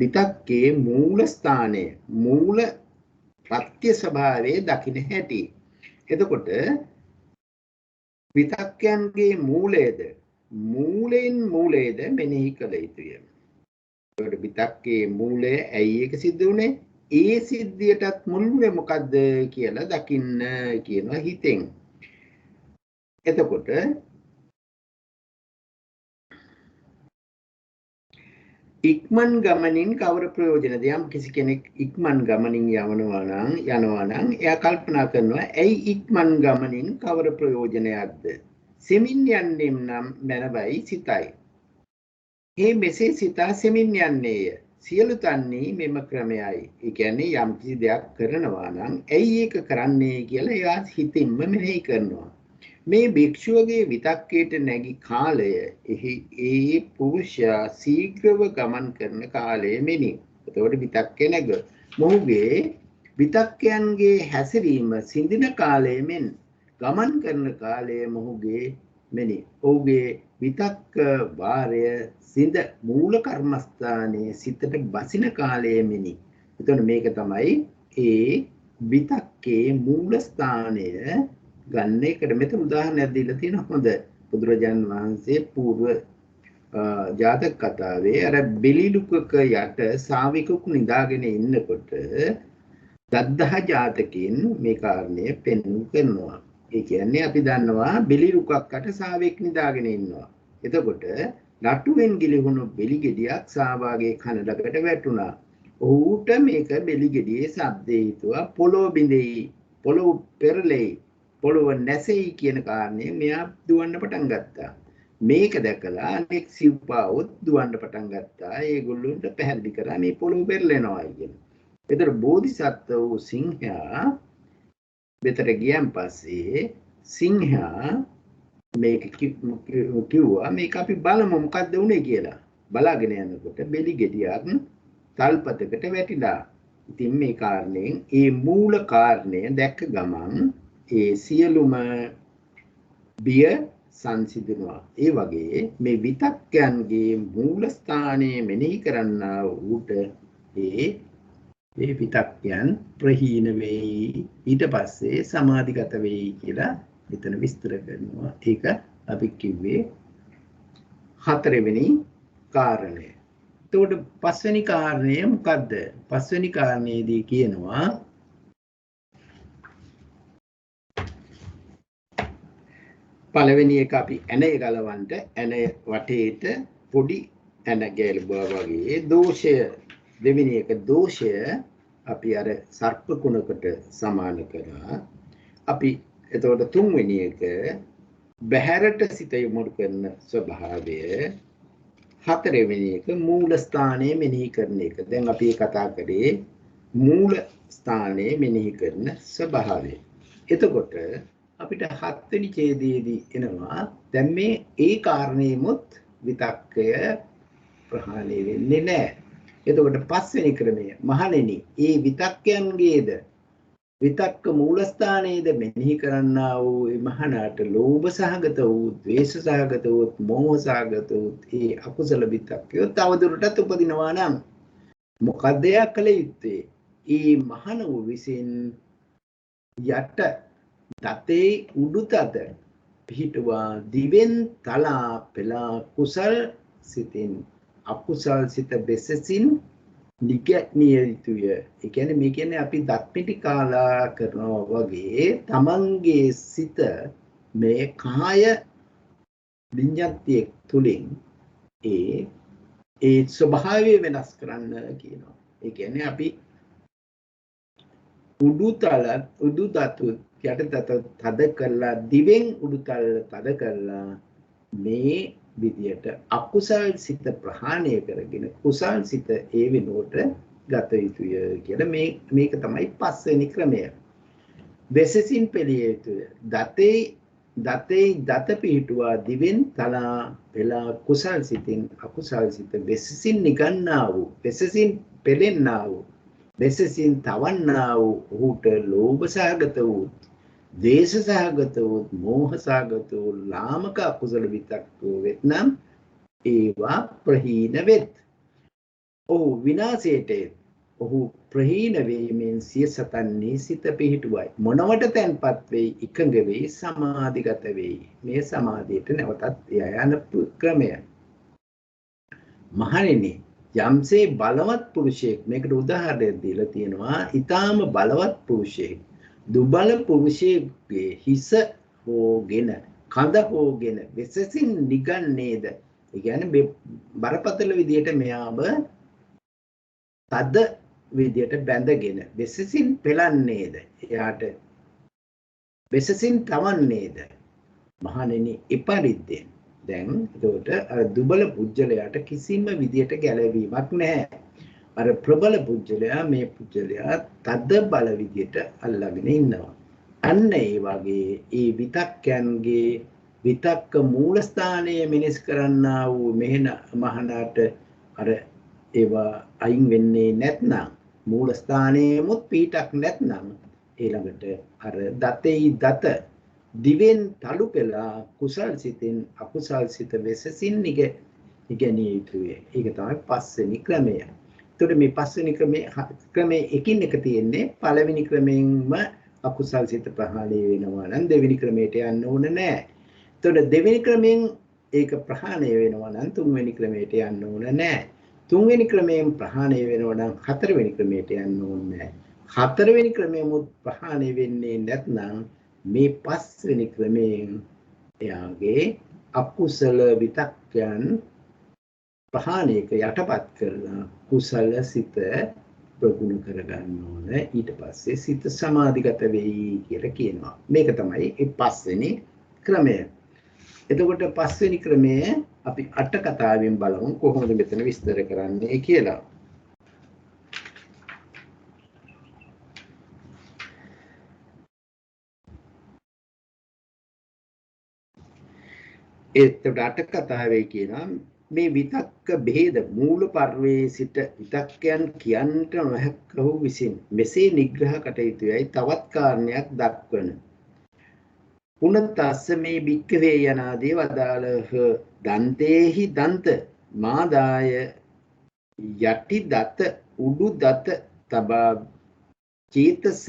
Speaker 2: විතක්කේ මූල ස්ථානයේ මූල ප්‍රත්‍ය ස්වභාවයේ දකින්න හැටි. එතකොට විතක්කයන්ගේ මූලයෙන් මෙනෙහි කළ යුතුය. ඒකට විතක්කේ මූලය ඇයි ඒක සිද්ධ වුනේ? ඒ සිද්ධියටත් මුල්ුවේ මොකද්ද කියලා දකින්න කියනවා හිතෙන්. එතකොට ඉක්මන් ගමනින් කවර ප්‍රයෝජනද? යම් කිසි කෙනෙක් ඉක්මන් ගමනින් යනවා නම් එයා කල්පනා කරනවා ඇයි ඉක්මන් ගමනින් කවර ප්‍රයෝජනයක්ද? සෙමින් යන්නෙම් නම් මනවයි සිතයි. මෙසේ සිතා සෙමින් යන්නේය. සියලු තන්නේ මෙම ක්‍රමයයි. ඒ කියන්නේ යම් කිසි දෙයක් කරනවා නම් ඇයි ඒක කරන්නේ කියලා එයා හිතින්ම මෙනෙහි කරනවා. මේ භික්ෂුවගේ විතක්කයට නැගි කාලය ඒ පුරුෂයා ශීඝ්‍රව ගමන් කරන කාලය මෙනි. එතකොට විතක්කේ නැග. මොහුගේ විතක්කයන්ගේ හැසිරීම සිඳින කාලය මෙන් ගමන් කරන කාලය මොහුගේ මෙනි. ඔහුගේ විතක්ක වාරය සිඳ මූල කර්මස්ථානයේ සිතට බසින කාලය මෙනි. එතකොට මේක තමයි ඒ විතක්කේ මූල ස්ථානය ගන්න එකට. මෙතන උදාහරණයක් දීලා තියෙනවා. හොඳ බුදුරජාන් වහන්සේ పూర్ව ජාතක කතාවේ අර බෙලිලුකක යට ශාවිකෙකු නිදාගෙන ඉන්නකොට දද්දහ ජාතකයෙන් මේ කාරණය පෙන්වු කරනවා. ඒ කියන්නේ අපි දන්නවා බෙලිලුකකට ශාවෙක් නිදාගෙන ඉන්නවා. එතකොට නටුවෙන් ගිලිහුණු බෙලි ගෙඩියක් ශාවාගේ කන ළඟට වැටුණා. ඔහුට මේක බෙලි ගෙඩියේ ශබ්දේ හිතුවා පොළොව බිඳෙයි, පොළොව පෙරලෙයි, පොළොව නැසෙයි කියන කාරණේ මෙයා දුවන්න පටන් ගත්තා. මේක දැකලා අනෙක් සිව්පාවොත් දුවන්න පටන් ගත්තා. ඒගොල්ලොන්ට පැහැදිලි කරා මේ පොළොව පෙරලෙනවා කියන. ඒතර බෝධිසත්ව වූ සිංහයා මෙතන ගියන් පස්සේ සිංහයා මේක කිව්වා මේක අපි බලමු මොකද්ද උනේ කියලා. බලාගෙන යනකොට බෙලි ගෙඩියක් තල්පතකට වැටිලා. ඉතින් මේ කාරණයෙන් ඒ මූල කාරණය දැක්ක ගමන් ඒ සියලුම බිය සංසිඳනවා. ඒ වගේ මේ විතක්කයන්ගේ මූල ස්ථානයේ මෙනෙහි කරන්නා වූට ඒ විතක්කයන් ප්‍රහීන වෙයි. ඊට පස්සේ සමාධිගත වෙයි කියලා මෙතන විස්තර කරනවා. ඒක අපි කිව්වේ හතරවෙනි කාරණය. එතකොට පස්වෙනි කාරණය මොකද්ද? පස්වෙනි කාරණේදී කියනවා පළවෙනි එක අපි ඇණය ගලවන්න ඇණය වටේට පොඩි ඇණ ගැලුවා වගේ දෝෂය. දෙවෙනි එක දෝෂය අපි අර සර්ප කුණකට සමාන කරා. අපි එතකොට තුන්වෙනි එක බහැරට සිත යොමු කරන ස්වභාවය. හතරවෙනි එක මූල ස්ථානයේ මෙනෙහි කරන එක. දැන් අපි කතා කරේ මූල ස්ථානයේ මෙනෙහි කරන ස්වභාවය. එතකොට අපිට 7 වෙනි ඡේදයේදී එනවා දැන් මේ ඒ කාරණේමුත් විතක්කය ප්‍රහාණය වෙන්නේ නැහැ. එතකොට 5 වෙනි ක්‍රමය මහණෙනි ඒ විතක්කයන්ගේද විතක්ක මූලස්ථානයේද මෙනෙහි කරන්නා වූ මහණාට ලෝභ සහගත වූ ද්වේෂ සහගත වූ මෝහ සහගත වූ ඒ අකුසල විතක්කය තවදුරටත් උපදිනවා නම් මොකද කළ යුත්තේ? ඒ මහණ වූ විසින් යට දතේ උඩුතද පිහිටුවා දිවෙන් තලා පෙලා කුසල් සිතින් අකුසල් සිත බෙසසින් නිගැට්නිය යුතුය. ඒ කියන්නේ මේ කියන්නේ අපි දත් පිටි කාලා කරනවා වගේ තමන්ගේ සිත මේ කාය විඤ්ඤාතිය තුලින් ඒ ස්වභාවය වෙනස් කරන්න කියනවා. ඒ කියන්නේ අපි උඩුතතු යටතට තද කරලා දිවෙන් උඩුතල තද කරලා මේ විදියට අකුසල් සිත ප්‍රහාණය කරගෙන කුසල් සිත ඒ වෙනුවට ගත යුතුය කියලා මේක තමයි 5 වෙනි ක්‍රමය. වෙසසින් පෙළිය යුතුය. දතේ දත පිහිටුවා දිවෙන් තලා පෙලා කුසල් සිතින් අකුසල් සිත වෙසසින් නිගන්නා වූ වෙසසින් පෙළෙන්නා වූ වෙසසින් තවන්නා වූ ඔහුට ලෝභ සහගත වූ දේශ සහගත වූ මෝහ සහගත වූ ලාමක අකුසල විතක්ක වෙත්නම් ඒවා ප්‍රහීන වෙත්. ඔහු විනාශයට ඔහු ප්‍රහීන වීමෙන් සිය සතන්නේ සිත පිහිටුවයි. මොනවට තැන්පත් වෙයි එකඟ වෙයි සමාධිගත වෙයි. මේ සමාධියට නැවතත් යන ක්‍රමය. මහණෙනි යම්සේ බලවත් පුරුෂයෙක් මේකට උදාහරණයක් දීලා තියෙනවා. ඊටාම බලවත් පුරුෂයෙක් දුබල පුරුෂයෙක්ගේ හිස හෝගෙන කඳ හෝගෙන වෙසසින් නිගන්නේද? ඒ කියන්නේ බරපතල විදියට මෙයාව තද විදියට බැඳගෙන වෙසසින් පෙලන්නේද? එයාට වෙසසින් තවන්නේද? මහණෙනි එපරිද්දෙන්. දැන් එතකොට අර දුබල පුජ්‍යලයට කිසිම විදියට ගැළවීමක් නැහැ. අර ප්‍රබල පුජ්‍යලයා මේ පුජ්‍යලයා තද බල විදියට අල්ලගෙන ඉන්නවා. අන්න ඒ වගේ ඒ විතක්යන්ගේ විතක්ක මූලස්ථානයේ මිනිස් කරන්නා වූ මෙහෙණ මහණාට අර ඒවා අයින් වෙන්නේ නැත්නම් මූලස්ථානයේමුත් පීඨක් නැත්නම් ඊළඟට අර දතේ දත දිවෙන් තලු පෙලා කුසල් සිතින් අකුසල් සිත වෙසසින් ඉගෙනිය යුතුය. ඒක තමයි 5 වෙනි ක්‍රමය. එතකොට මේ 5 වෙනි ක්‍රමයේ එකින් එක තියෙන්නේ පළවෙනි ක්‍රමයෙන්ම අකුසල් සිත ප්‍රහාණය වෙනවා නම් දෙවෙනි ක්‍රමයට යන්න ඕන නැහැ. එතකොට දෙවෙනි ක්‍රමයෙන් ඒක ප්‍රහාණය වෙනවා නම් තුන්වෙනි ක්‍රමයට යන්න ඕන නැහැ. තුන්වෙනි ක්‍රමයෙන් ප්‍රහාණය වෙනවා නම් හතරවෙනි ක්‍රමයට යන්න ඕන නැහැ. හතරවෙනි ක්‍රමයමුත් ප්‍රහාණය වෙන්නේ නැත්නම් මේ 5 වෙනි ක්‍රමයෙන් එයාගේ අකුසල විතක්යන් ප්‍රහාණයක යටපත් කරලා කුසල සිත ප්‍රගුණ කරගන්න ඕන. ඊට පස්සේ සිත සමාධිගත වෙයි කියලා කියනවා. මේක තමයි ඒ 5 වෙනි ක්‍රමය. එතකොට 5 වෙනි ක්‍රමය අපි අට කතාවෙන් බලමු කොහොමද මෙතන විස්තර කරන්නේ කියලා. එතකොට අට කතාවේ කියනවා මේ විතක්ක බෙහෙද මූල පර්වයේ සිට විතක්කයන් කියන්නට නොහැක වූ විසින් මෙසේ නිග්‍රහ කටයුතුයයි තවත් කාරණයක් දක්වන. පුනතස්ස මේ භික්ඛවේ යනාදී වදාළහ. දන්තේහි දන්ත මාදාය යටි දත උඩු දත තබා චේතස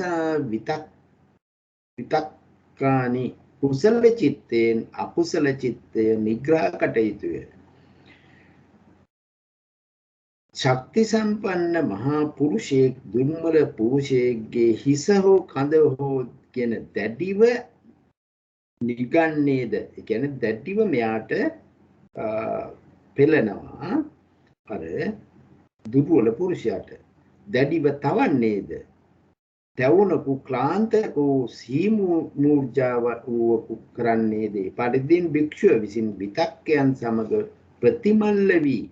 Speaker 2: විතක්කානි කුසල චිත්තයෙන් අකුසල චිත්තය නිග්‍රහ කටයුතුය. ශක්ති සම්පන්න මහා පුරුෂයෙක් දුර්වල පුරුෂයෙක්ගේ හිස හෝ කඳ හෝ කියන දැඩිව නිගන්නේද? ඒ කියන්නේ දැඩිව මෙයාට පෙළනවා අර දුර්වල පුරුෂයාට. දැඩිව තවන්නේද? තවුණකු ක්ලාන්තකු සීමූර්ජාව වූ කරන්නේද? පරිදින් භික්ෂුව විසින් විතක්කයන් සමග ප්‍රතිමල්ල වී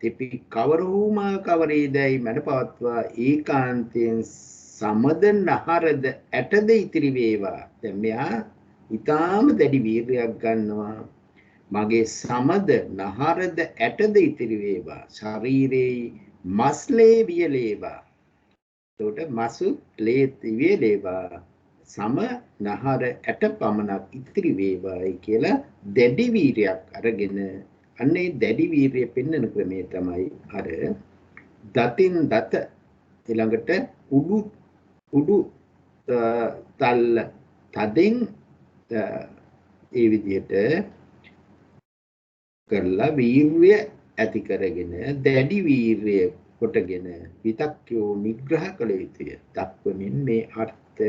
Speaker 2: තෙපි කවරහුමා කවරේදයි මැඩ පවත්වා ඒකාන්තයෙන් සමද නහරද ඇටද ඉතිරි වේවා. දැන් මෙයා ඊටාම දැඩි වීර්යයක් ගන්නවා. මගේ සමද නහරද ඇටද ඉතිරි වේවා. ශරීරේ මස්ලේ වියලේවා. එතකොට මසු ලේ වියලේවා. සම නහර ඇට පමණක් ඉතිරි වේවායි කියලා දැඩි වීර්යයක් අරගෙන අන්නේ දැඩි වීර්යය පෙන්වන ක්‍රමය තමයි අර දතින් දත ඊළඟට උඩු තල්ල තදින් ඒ විදිහට කරලා වීර්ය ඇති කරගෙන දැඩි වීර්ය කොටගෙන විතක්කෝ නිග්‍රහ කළ යුතුය. දක්වමින් මේ අර්ථ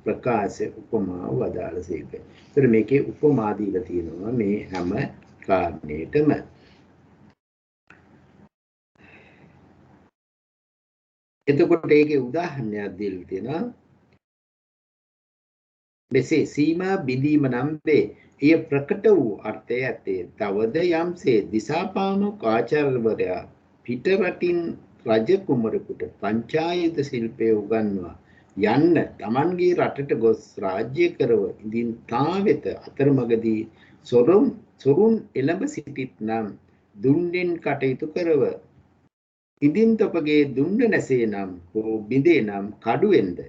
Speaker 2: ප්‍රකාශ උපමා වදාළසේක. ඒතර මේකේ උපමා දීලා තියෙනවා මේ හැම කාරණේටම. එතකොට ඒකේ උදාහරණයක් දීලා තියෙනවා. මෙසේ සීමා බිඳීම නම් වේ. එය ප්‍රකට වූ අර්ථය ඇත්තේ. තවද යම්සේ දිසාපාමොක් ආචාර්යවරයා පිට රටින් රජ කුමරෙකුට පංචායත ශිල්පය උගන්වා යන්න තමන්ගේ රටට ගොස් රාජ්‍ය කරව ඉදින් තා වෙත අතරමඟදී සොරුන් එළඹ සිටිත් නම් දුන්නෙන් කටයුතු කරව. ඉදින් තොපගේ දුන්න නැසේ නම් හෝ බිඳේ නම් කඩුවෙන්ද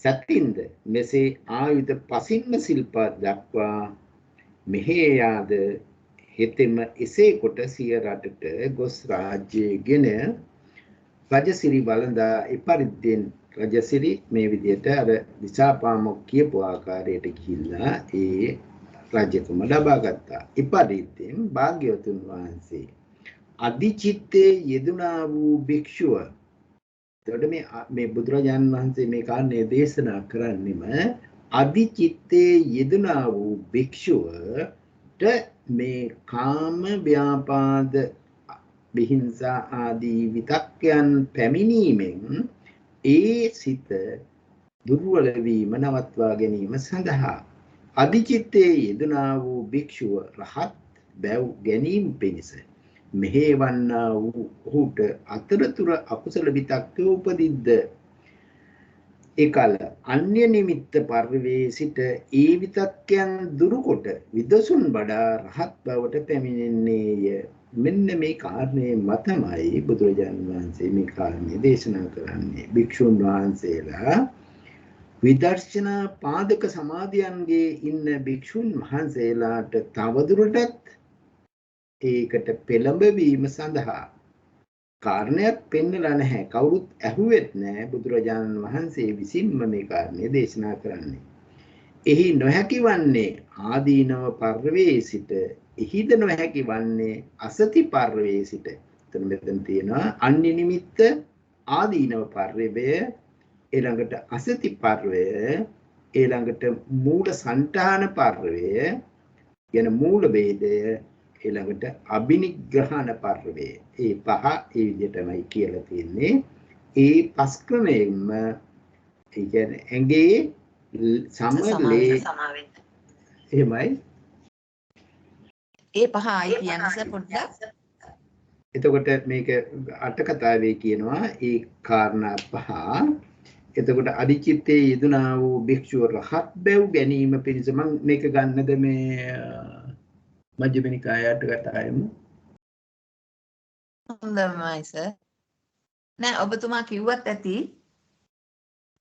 Speaker 2: සත්තින්ද මෙසේ ආයුධ පසින්ම සිල්පත් දක්වා මෙහේ යාද හෙතෙම එසේ කොට සිය රටට ගොස් රාජ්‍යගෙන රජසිරි බලඳා එපරිද්දෙන් රජසිරි මේ විදිහට අර දිසාපාමොක් කියපු ආකාරයට ගිහිල්ලා ඒ රාජ්‍යකම ලබා ගත්තා. එපරිද්දෙන් භාග්‍යවතුන් වහන්සේ අධිචිත්තේ යෙදුනා වූ භික්ෂුව. එතකොට මේ බුදුරජාණන් වහන්සේ මේ කාරණේ දේශනා කරන්නෙම අධිචිත්තේ යෙදුනා වූ භික්ෂුවට මේ කාම ව්‍යාපාද විහිංසා ආදී විතක්යන් පැමිණීමෙන් ඒ සිත දුර්වල වීම නවත්වා ගැනීම සඳහා අධිචිත්තේ යෙදුනා වූ භික්ෂුව රහත් බැව් ගැනීම පිණිස මෙහෙවන්නා වූ ඔහුට අතරතුර අකුසල විතක්ක උපදිද්ද එකල අන්‍ය නිමිත්ත පරිවේ සිට ඒ විතක්යන් දුරුකොට විදසුන් වඩා රහත් බවට පැමිණෙන්නේය. මෙන්න මේ කාරණේ මතමයි බුදුරජාණන් වහන්සේ මේ කාරණේ දේශනා කරන්නේ. භික්ෂුන් වහන්සේලා විදර්ශනා පාදක සමාධියන්ගේ ඉන්න භික්ෂුන් වහන්සේලාට තවදුරටත් ඒකට පෙළඹවීම සඳහා කාරණයක් පෙන්වලා නැහැ. කවුරුත් ඇහුවෙත් නැහැ. බුදුරජාණන් වහන්සේ විසින්ම මේ කාරණේ දේශනා කරන්නේ. එහි නොහැකි වන්නේ ආදීනව පර්වේ සිට, එහිද නොහැකි වන්නේ අසති පර්වේ සිට. එතන මෙතන තියෙනවා අන්‍ය නිමිත්ත ආදීනව පර්වය, ඊළඟට අසති පර්වය, ඊළඟට මූල සංඨාන පර්වය යන මූල වේදය, ඊළඟට අබිනිග්‍රහණ පර්වය. ඒ පහ ඒ විදිහටමයි කියලා තියෙන්නේ. ඒ පස් ක්‍රමයෙන්ම ඒ කියන්නේ ඇඟේ සමලේ එහෙමයි.
Speaker 1: ඒ පහ ආයි කියන්නස පොඩ්ඩක්.
Speaker 2: එතකොට මේක අට කතාවේ කියනවා ඒ කාරණා පහ. එතකොට අධිචිත්තේ යෙදුනා වූ භික්ෂුව රහත් බැව් ගැනීම පිණිස මම මේක ගන්නද මේ මජ්ක්‍ධිම නිකායට කතාවෙමු.
Speaker 1: හොඳයි සර්. නෑ ඔබතුමා කිව්වත් ඇති.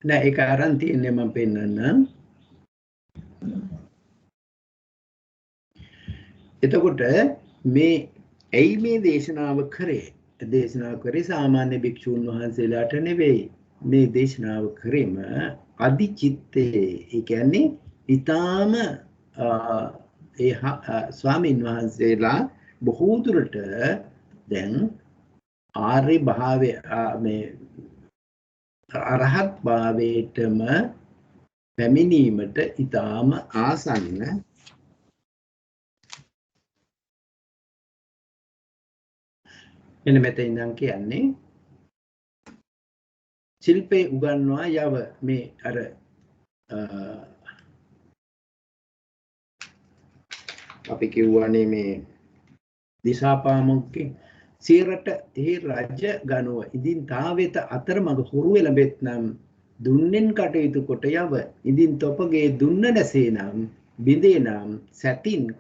Speaker 2: නෑ ඒක අරන් තියන්නේ මම පෙන්නන්නම්. එතකොට මේ ඇයි මේ දේශනාව කරේ? දේශනාව කරේ සාමාන්‍ය භික්ෂුන් වහන්සේලාට නෙවෙයි. මේ දේශනාව කරේම අධිචිත්තේ ඒ කියන්නේ ඊටාම ඒ ස්වාමීන් වහන්සේලා බොහෝ දුරට දැන් ආර්ය භාවය මේ අරහත් භාවයටම පැමිණීමට ඊටාම ආසන්න එන්න මෙතන ඉඳන් කියන්නේ ශිල්පේ උගන්වා යව මේ අර අපි කියවනේ මේ දිසාපාමොක්ගේ සියරට එහි රජ ගනුව ඉදින් තාවෙත අතරමඟ හුරු එළඹෙත් නම් දුන්නෙන් කටයුතු කොට යව. ඉදින් තොපගේ දුන්න නැසේනම් බිඳේනම් සැතින්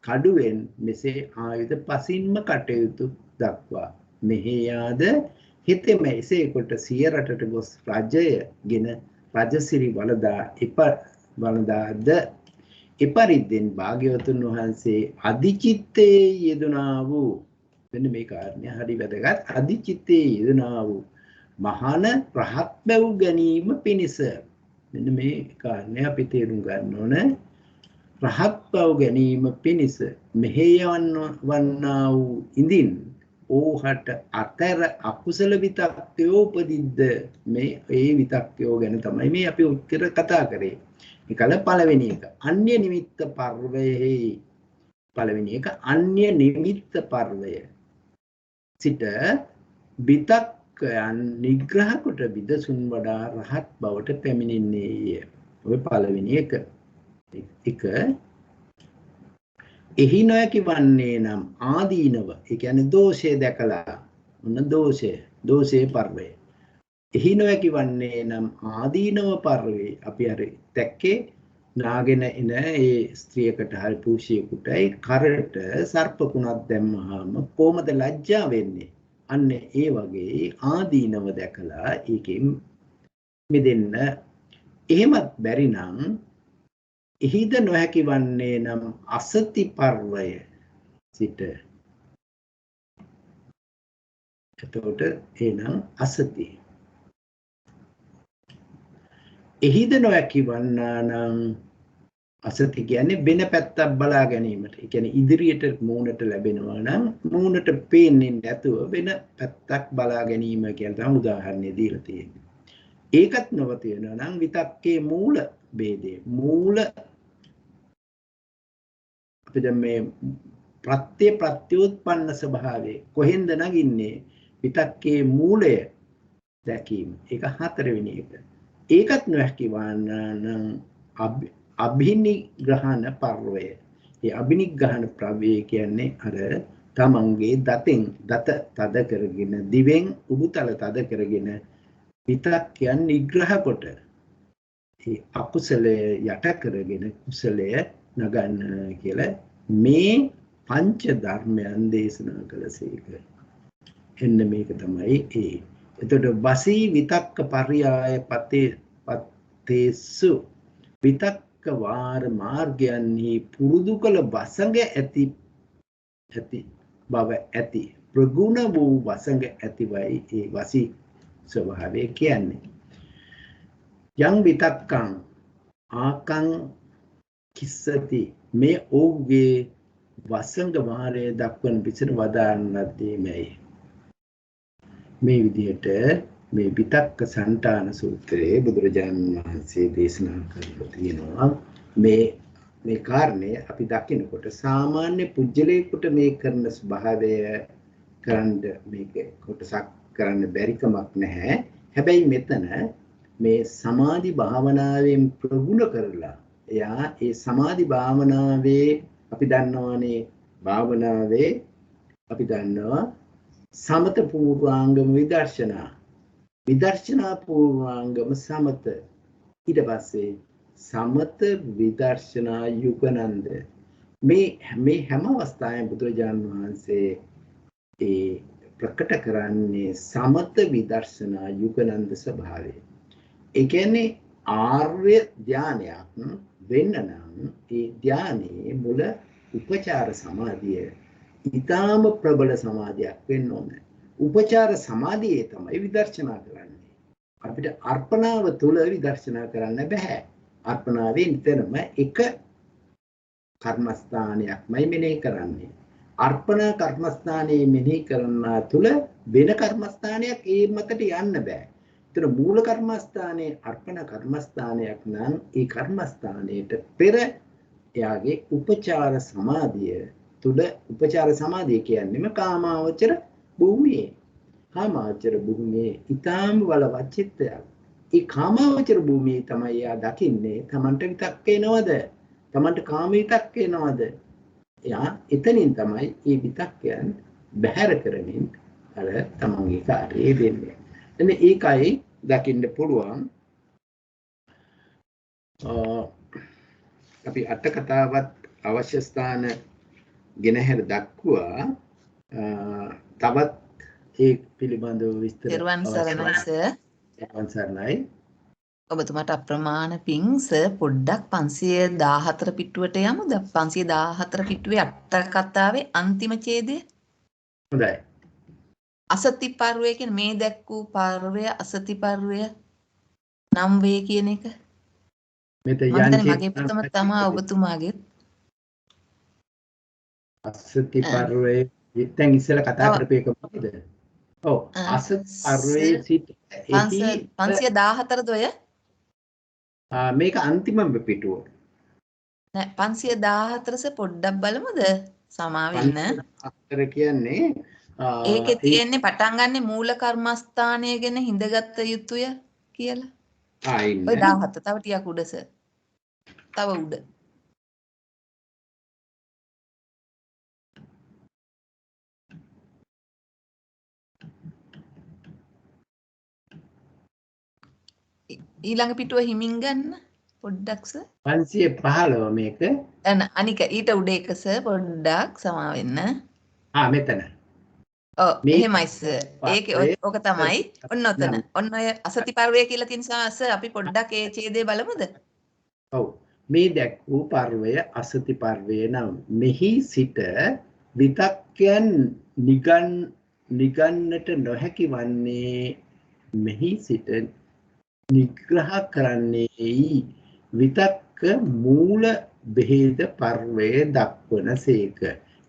Speaker 2: කඩුවෙන් මෙසේ ආයුධ පසින්ම කටයුතු දක්වා. මෙහි යාද හිතෙම එසේ කොට සිය රටට ගොස් රජයගෙන රජසිරි වළදාද එපරිද්දෙන් භාග්‍යවතුන් වහන්සේ අධිචිත්තේ යෙදුනා වූ මෙන්න මේ කාරණය හරි වැදගත්. අධිචිත්තේ යෙදුනා වූ මහාන රහත් බව ගැනීම පිණිස මෙන්න මේ කාරණය අපි තේරුම් ගන්න ඕන. රහත් බව ගැනීම පිණිස මෙහෙයවන්නා වූ ඉඳින් ඕහට අතර අකුසල විතක්කයෝ උපදිද්ද. මේ ඒ විතක්කයෝ ගැන තමයි මේ අපි උත්තර කතා කරේ. එකල පළවෙනි එක අන්‍ය නිමිත්ත පර්වයෙහි පළවෙනි එක අන්‍ය නිමිත්ත පර්වය සිට විතක්කයන් නිග්‍රහ කොට විදසුන් වඩා රහත් බවට පැමිණෙන්නේය. ඔය පළවෙනි එක. එහි නොහැකි වන්නේ නම් ආදීනව, ඒ කියන්නේ දෝෂය දැකලා, මොන දෝෂයේ පර්වය. එහි නොහැකි වන්නේ නම් ආදීනව පර්වේ අපි හරි දැක්කේ නාගෙන එන ඒ ස්ත්‍රියකට හරි පුරුෂයෙකුටයි කරට සර්පකුණක් දැම්මහම කොහොමද ලැජ්ජා වෙන්නේ? අන්න ඒ වගේ ආදීනව දැකලා ඒකෙන් මිදෙන්න. එහෙමත් බැරි නම් එහිද නොහැකි වන්නේ නම් අසති පර්වය සිට. එතකොට එනම් අසති. එහිද නොහැකි වන්නා නම් අසති කියන්නේ වෙන පැත්තක් බලා ගැනීමට. ඒ කියන්නේ ඉදිරියට මූණට ලැබෙනවා නම් මූණට පේන්නේ නැතුව වෙන පැත්තක් බලා ගැනීම කියලා තමයි උදාහරණය දීලා තියෙන්නේ. ඒකත් නොවතිනවා නම් විතක්කේ මූල ભેදේ. මූල අපි දැන් මේ ප්‍රත්‍යෝත්පන්න ස්වභාවය කොහෙන්ද නගින්නේ? විතක්කේ මූලය දැකීම. ඒක හතරවෙනි එක. ඒකත් නොහැකි වන්නා අභිනිග්‍රහණ පර්වය. ඒ අභිනිග්‍රහණ ප්‍රවය කියන්නේ අර තමන්ගේ දත තද කරගෙන දිවෙන් උඩුතල තද කරගෙන විතක්යන් නිග්‍රහ කොට ඒ අකුසලය යට කරගෙන කුසලය නගන්න කියලා මේ පංච ධර්මයන් දේශනා කළසේක. එන්න මේක තමයි ඒ. එතකොට වසී විතක්ක පර්යාය පතේසු විතක්ක වාර මාර්ගයන්හි පුරුදු කළ වසඟ ඇති බව ඇති ප්‍රගුණ වූ වසඟ ඇතිවයි ඒ වසී ස්වභාවය කියන්නේ. යම් විතක්කං ආකං කිස්සති මේ ඔහුගේ වසඟ වාරය දක්වන පිළිසන වදාන්නත්තේමයි. මේ විදිහට මේ විතක්ක සන්තාන සූත්‍රයේ බුදුරජාණන් වහන්සේ දේශනා කරලා තියෙනවා. මේ කාරණේ අපි දකිනකොට සාමාන්‍ය පුජ්‍යලයකට මේ කරන ස්වභාවය කරන්න මේක කොටසක් කරන්න බැරි කමක් නැහැ. හැබැයි මෙතන මේ සමාධි භාවනාවෙන් ප්‍රගුණ කරලා එයා ඒ සමාධි භාවනාවේ අපි දන්නවානේ භාවනාවේ අපි දන්නවා සමත පූර්වාංගම විදර්ශනා පූර්වාංගම සමත ඊට පස්සේ සමත විදර්ශනා යුගනන්ද මේ හැම අවස්ථාවෙම බුදුරජාණන් වහන්සේ ඒ ප්‍රකට කරන්නේ සමත විදර්ශනා යුගනන්ද ස්වභාවය. ඒ කියන්නේ ආර්ය ධානයක් වෙන්න නම් ඒ ධානයේ මුල උපචාර සමාධිය ඊටාම ප්‍රබල සමාධියක් වෙන්න ඕනේ. උපචාර සමාධියේ තමයි විදර්ශනා කරන්නේ. අපිට අර්පණාව තුල විදර්ශනා කරන්න බෑ. අර්පණාවේ නිතරම එක කර්මස්ථානයක්මයි මෙනෙහි කරන්නේ. අර්පණ කර්මස්ථානයේ මෙනෙහි කරන තුල වෙන කර්මස්ථානයක් ඒ මතට යන්න බෑ. ඒතර මූල කර්මස්ථානයේ අර්පණ කර්මස්ථානයක් නම් ඒ කර්මස්ථානයේට පෙර එයාගේ උපචාර සමාධිය තුල උපචාර සමාධිය කියන්නේම කාමාවචර භූමියේ. කාමාවචර භූමියේ ඊටාම් බලවත් චිත්තයක්. ඒ කාමාවචර භූමියේ තමයි එයා දකින්නේ තමන්ට විතක් එනවද? තමන්ට කාම විතක් එනවද? එයා එතනින් තමයි මේ විතක්යන් බැහැර කරමින් අර තමන්ගේ කාර්යය දෙන්නේ. එන්නේ ඒකයි දකින්න පුළුවන් අපි අට කතාවත් අවශ්‍ය ස්ථාන ගෙනහැර දක්වා තවත් ඒ පිළිබඳව විස්තර
Speaker 1: තෙරුවන් සරණයි සර්.
Speaker 2: අවසරයි.
Speaker 1: ඔබතුමාට අප්‍රමාණ පිං සර් පොඩ්ඩක් 514 පිටුවට යමුද? 514 පිටුවේ අට කතාවේ අන්තිම ඡේදය.
Speaker 2: හොඳයි.
Speaker 1: අසති පර්වය කියන්නේ මේ දැක් වූ පර්වය අසති පර්වය නම් වේ කියන එක.
Speaker 2: මෙත
Speaker 1: මම හිතන්නේ මගේ පුතම තමයි ඔබතුමාගේ.
Speaker 2: අසති පර්වයේ ඉතින් ඉස්සෙල්ලා කතා කරපු එක මොකද? ඔව් අසති පර්වයේ සිට එහි
Speaker 1: 514ද ඔය?
Speaker 2: මේක අන්තිම පිටුව.
Speaker 1: නෑ 514 පොඩ්ඩක් බලමුද? සමා වෙන්න.
Speaker 2: 514 කියන්නේ
Speaker 1: ඒකේ තියෙන්නේ පටන් ගන්නෙ මූල කර්මස්ථානය ගැන හිඳගත යුතුය කියලා.
Speaker 2: ඉන්න.
Speaker 1: ඔය 17 තව ටිකක් උඩ සර්. තව උඩ. ඊළඟ පිටුව හිමින් ගන්න පොඩ්ඩක් සර්.
Speaker 2: 515 මේක.
Speaker 1: අනික ඊට උඩ එක සර් පොඩ්ඩක් සමා වෙන්න.
Speaker 2: මෙතන.
Speaker 1: ඔව් එහෙමයි සර්. ඒකේ ඔක තමයි. ඔන්න ඔතන. ඔන්න ඔය අසති පර්වය කියලා තියෙන නිසා සර් අපි පොඩ්ඩක් ඒ ඡේදය බලමුද?
Speaker 2: ඔව්. මේ දැක් වූ පර්වය අසති පර්වය නම් මෙහි සිට විතක්යන් නිගන්නට නොහැකි වන්නේ මෙහි සිට නිග්‍රහ කරන්නේයි විතක්ක මූල බෙහෙද පර්වය දක්වනසේක.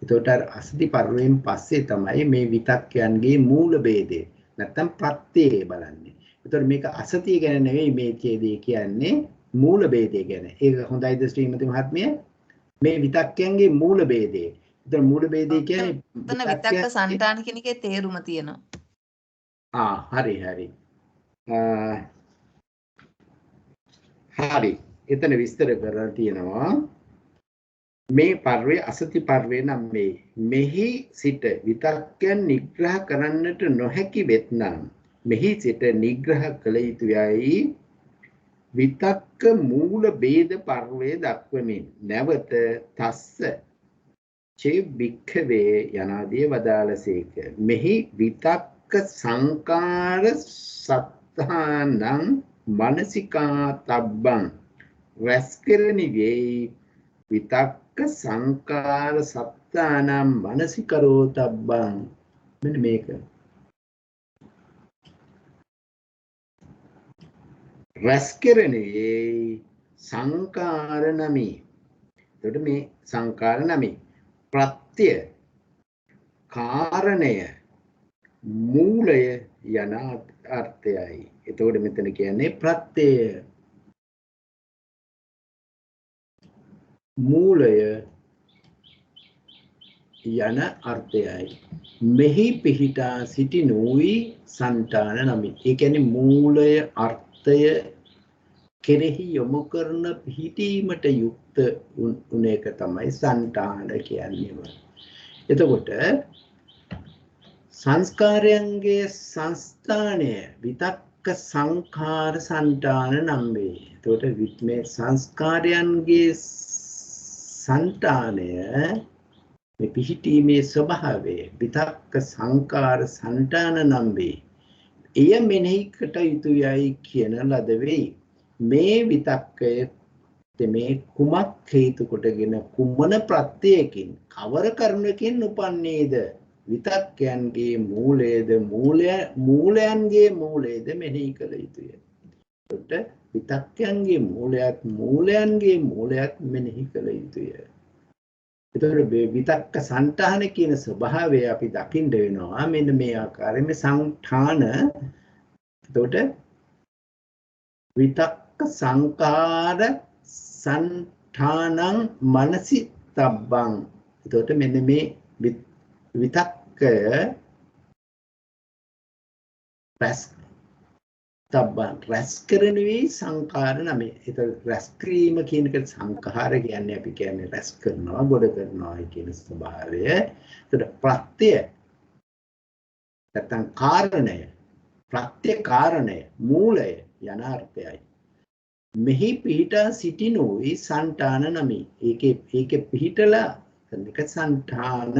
Speaker 2: එතකොට අසති පර්වයෙන් පස්සේ තමයි මේ විතක්යන්ගේ මූල ભેදය නැත්තම් ප්‍රත්‍යය බලන්නේ. එතකොට මේක අසතිය ගැන නෙවෙයි මේ ඡේදය කියන්නේ මූල ભેදය ගැන. ඒක හොඳයිද ශ්‍රීමති මහත්මිය? මේ විතක්යන්ගේ මූල ભેදය. එතකොට මූල ભેදය කියන්නේ
Speaker 1: එතන විතක්ක සංඨාන කියන එකේ තේරුම තියෙනවා.
Speaker 2: හරි. හරි. එතන විස්තර කරලා තියෙනවා. මේ පර්වය අසති පර්වය නම් මෙහි සිට විතක්යන් නිග්‍රහ කරන්නට නොහැකි වෙත්නම් මෙහි සිට නිග්‍රහ කළ යුතුයයි විතක්ක මූල ભેද පර්වය දක්වමින් නැවත තස්ස චේ භික්ඛවේ යනාදී වදාළසේක. මෙහි විතක්ක සංකාර සත්තානං මනසිකා තබ්බං රැස්කරණි වෙයි විතක්ක සංකාර සත්තානම් මනසිකරෝ තබ්බං. මෙන්න මේක. රැස්කරණේ සංකාර නමි. එතකොට මේ සංකාර නමි ප්‍රත්‍ය කාරණය මූලය යන අර්ථයයි. එතකොට මෙතන කියන්නේ ප්‍රත්‍යය මූලය යන අර්ථයයි. මෙහි පිහිටා සිටිනුයි සංඨාන නමි. ඒ කියන්නේ මූලය අර්ථය කෙරෙහි යොමු කරන පිහිටීමට යුක්ත උන එක තමයි සංඨාන කියන්නේ. එතකොට සංස්කාරයන්ගේ සංස්ථානය විතක්ක සංඛාර සංඨාන නම් වේ. එතකොට මේ සංස්කාරයන්ගේ සංඨානය මේ පිහිටීමේ ස්වභාවය විතක්ක සංකාර සංඨාන නම් වේ. එය මෙනෙහි කට යුතුයයි කියන ලද වෙයි. මේ විතක්කය මේ කුමක් හේතු කොටගෙන කුමන ප්‍රත්‍යයකින් කවර කරුණකින් උපන්නේද? විතක්කයන්ගේ මූලයේද මූලයන්ගේ මූලයේද මෙනෙහි කළ යුතුය. එතකොට විතක්කයන්ගේ මූලයන්ගේ මූලයක් මෙනෙහි කළ යුතුය. එතකොට විතක්ක සංඨාන කියන ස්වභාවය අපි දකින්න වෙනවා. මෙන්න මේ ආකාරයෙන් මේ සංඨාන. එතකොට විතක්ක සංකාර සංඨානං මනසි තබ්බං. එතකොට මෙන්න මේ විතක්කය රැස් කරනුයි සංකාර නමේ. එතකොට රැස් කිරීම කියන එක සංඛාර කියන්නේ අපි කියන්නේ රැස් කරනවා, ගොඩ කරනවා කියන ස්වභාවය. එතකොට ප්‍රත්‍ය නැත්නම් කාරණය, ප්‍රත්‍ය කාරණය, මූලය යන අර්ථයයි. මෙහි පිහිටා සිටිනෝයි සංඨාන නමි. ඒකේ පිහිටලා එක සංඨාන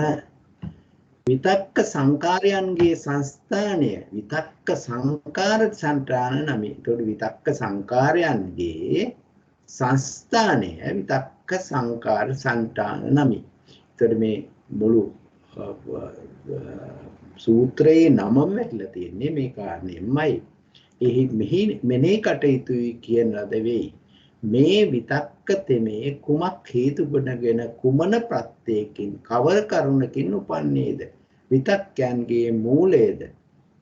Speaker 2: විතක්ක සංකාරයන්ගේ සංස්ථානය විතක්ක සංකාර සංඨාන නමි. ඒතකොට විතක්ක සංකාරයන්ගේ සංස්ථානය විතක්ක සංකාර සංඨාන නමි. ඒතකොට මේ මුළු සූත්‍රයේ නමම වැටලා තියෙන්නේ මේ කාරණෙමයි. මෙහි මෙනේ කටයුතුයි කියන ලද වෙයි. මේ විතක්ක තෙමේ කුමක් හේතු කොටගෙන කුමන ප්‍රත්‍යයෙන් කවර කරුණකින් උපන්නේද? විතක්යන්ගේ මූලයේද?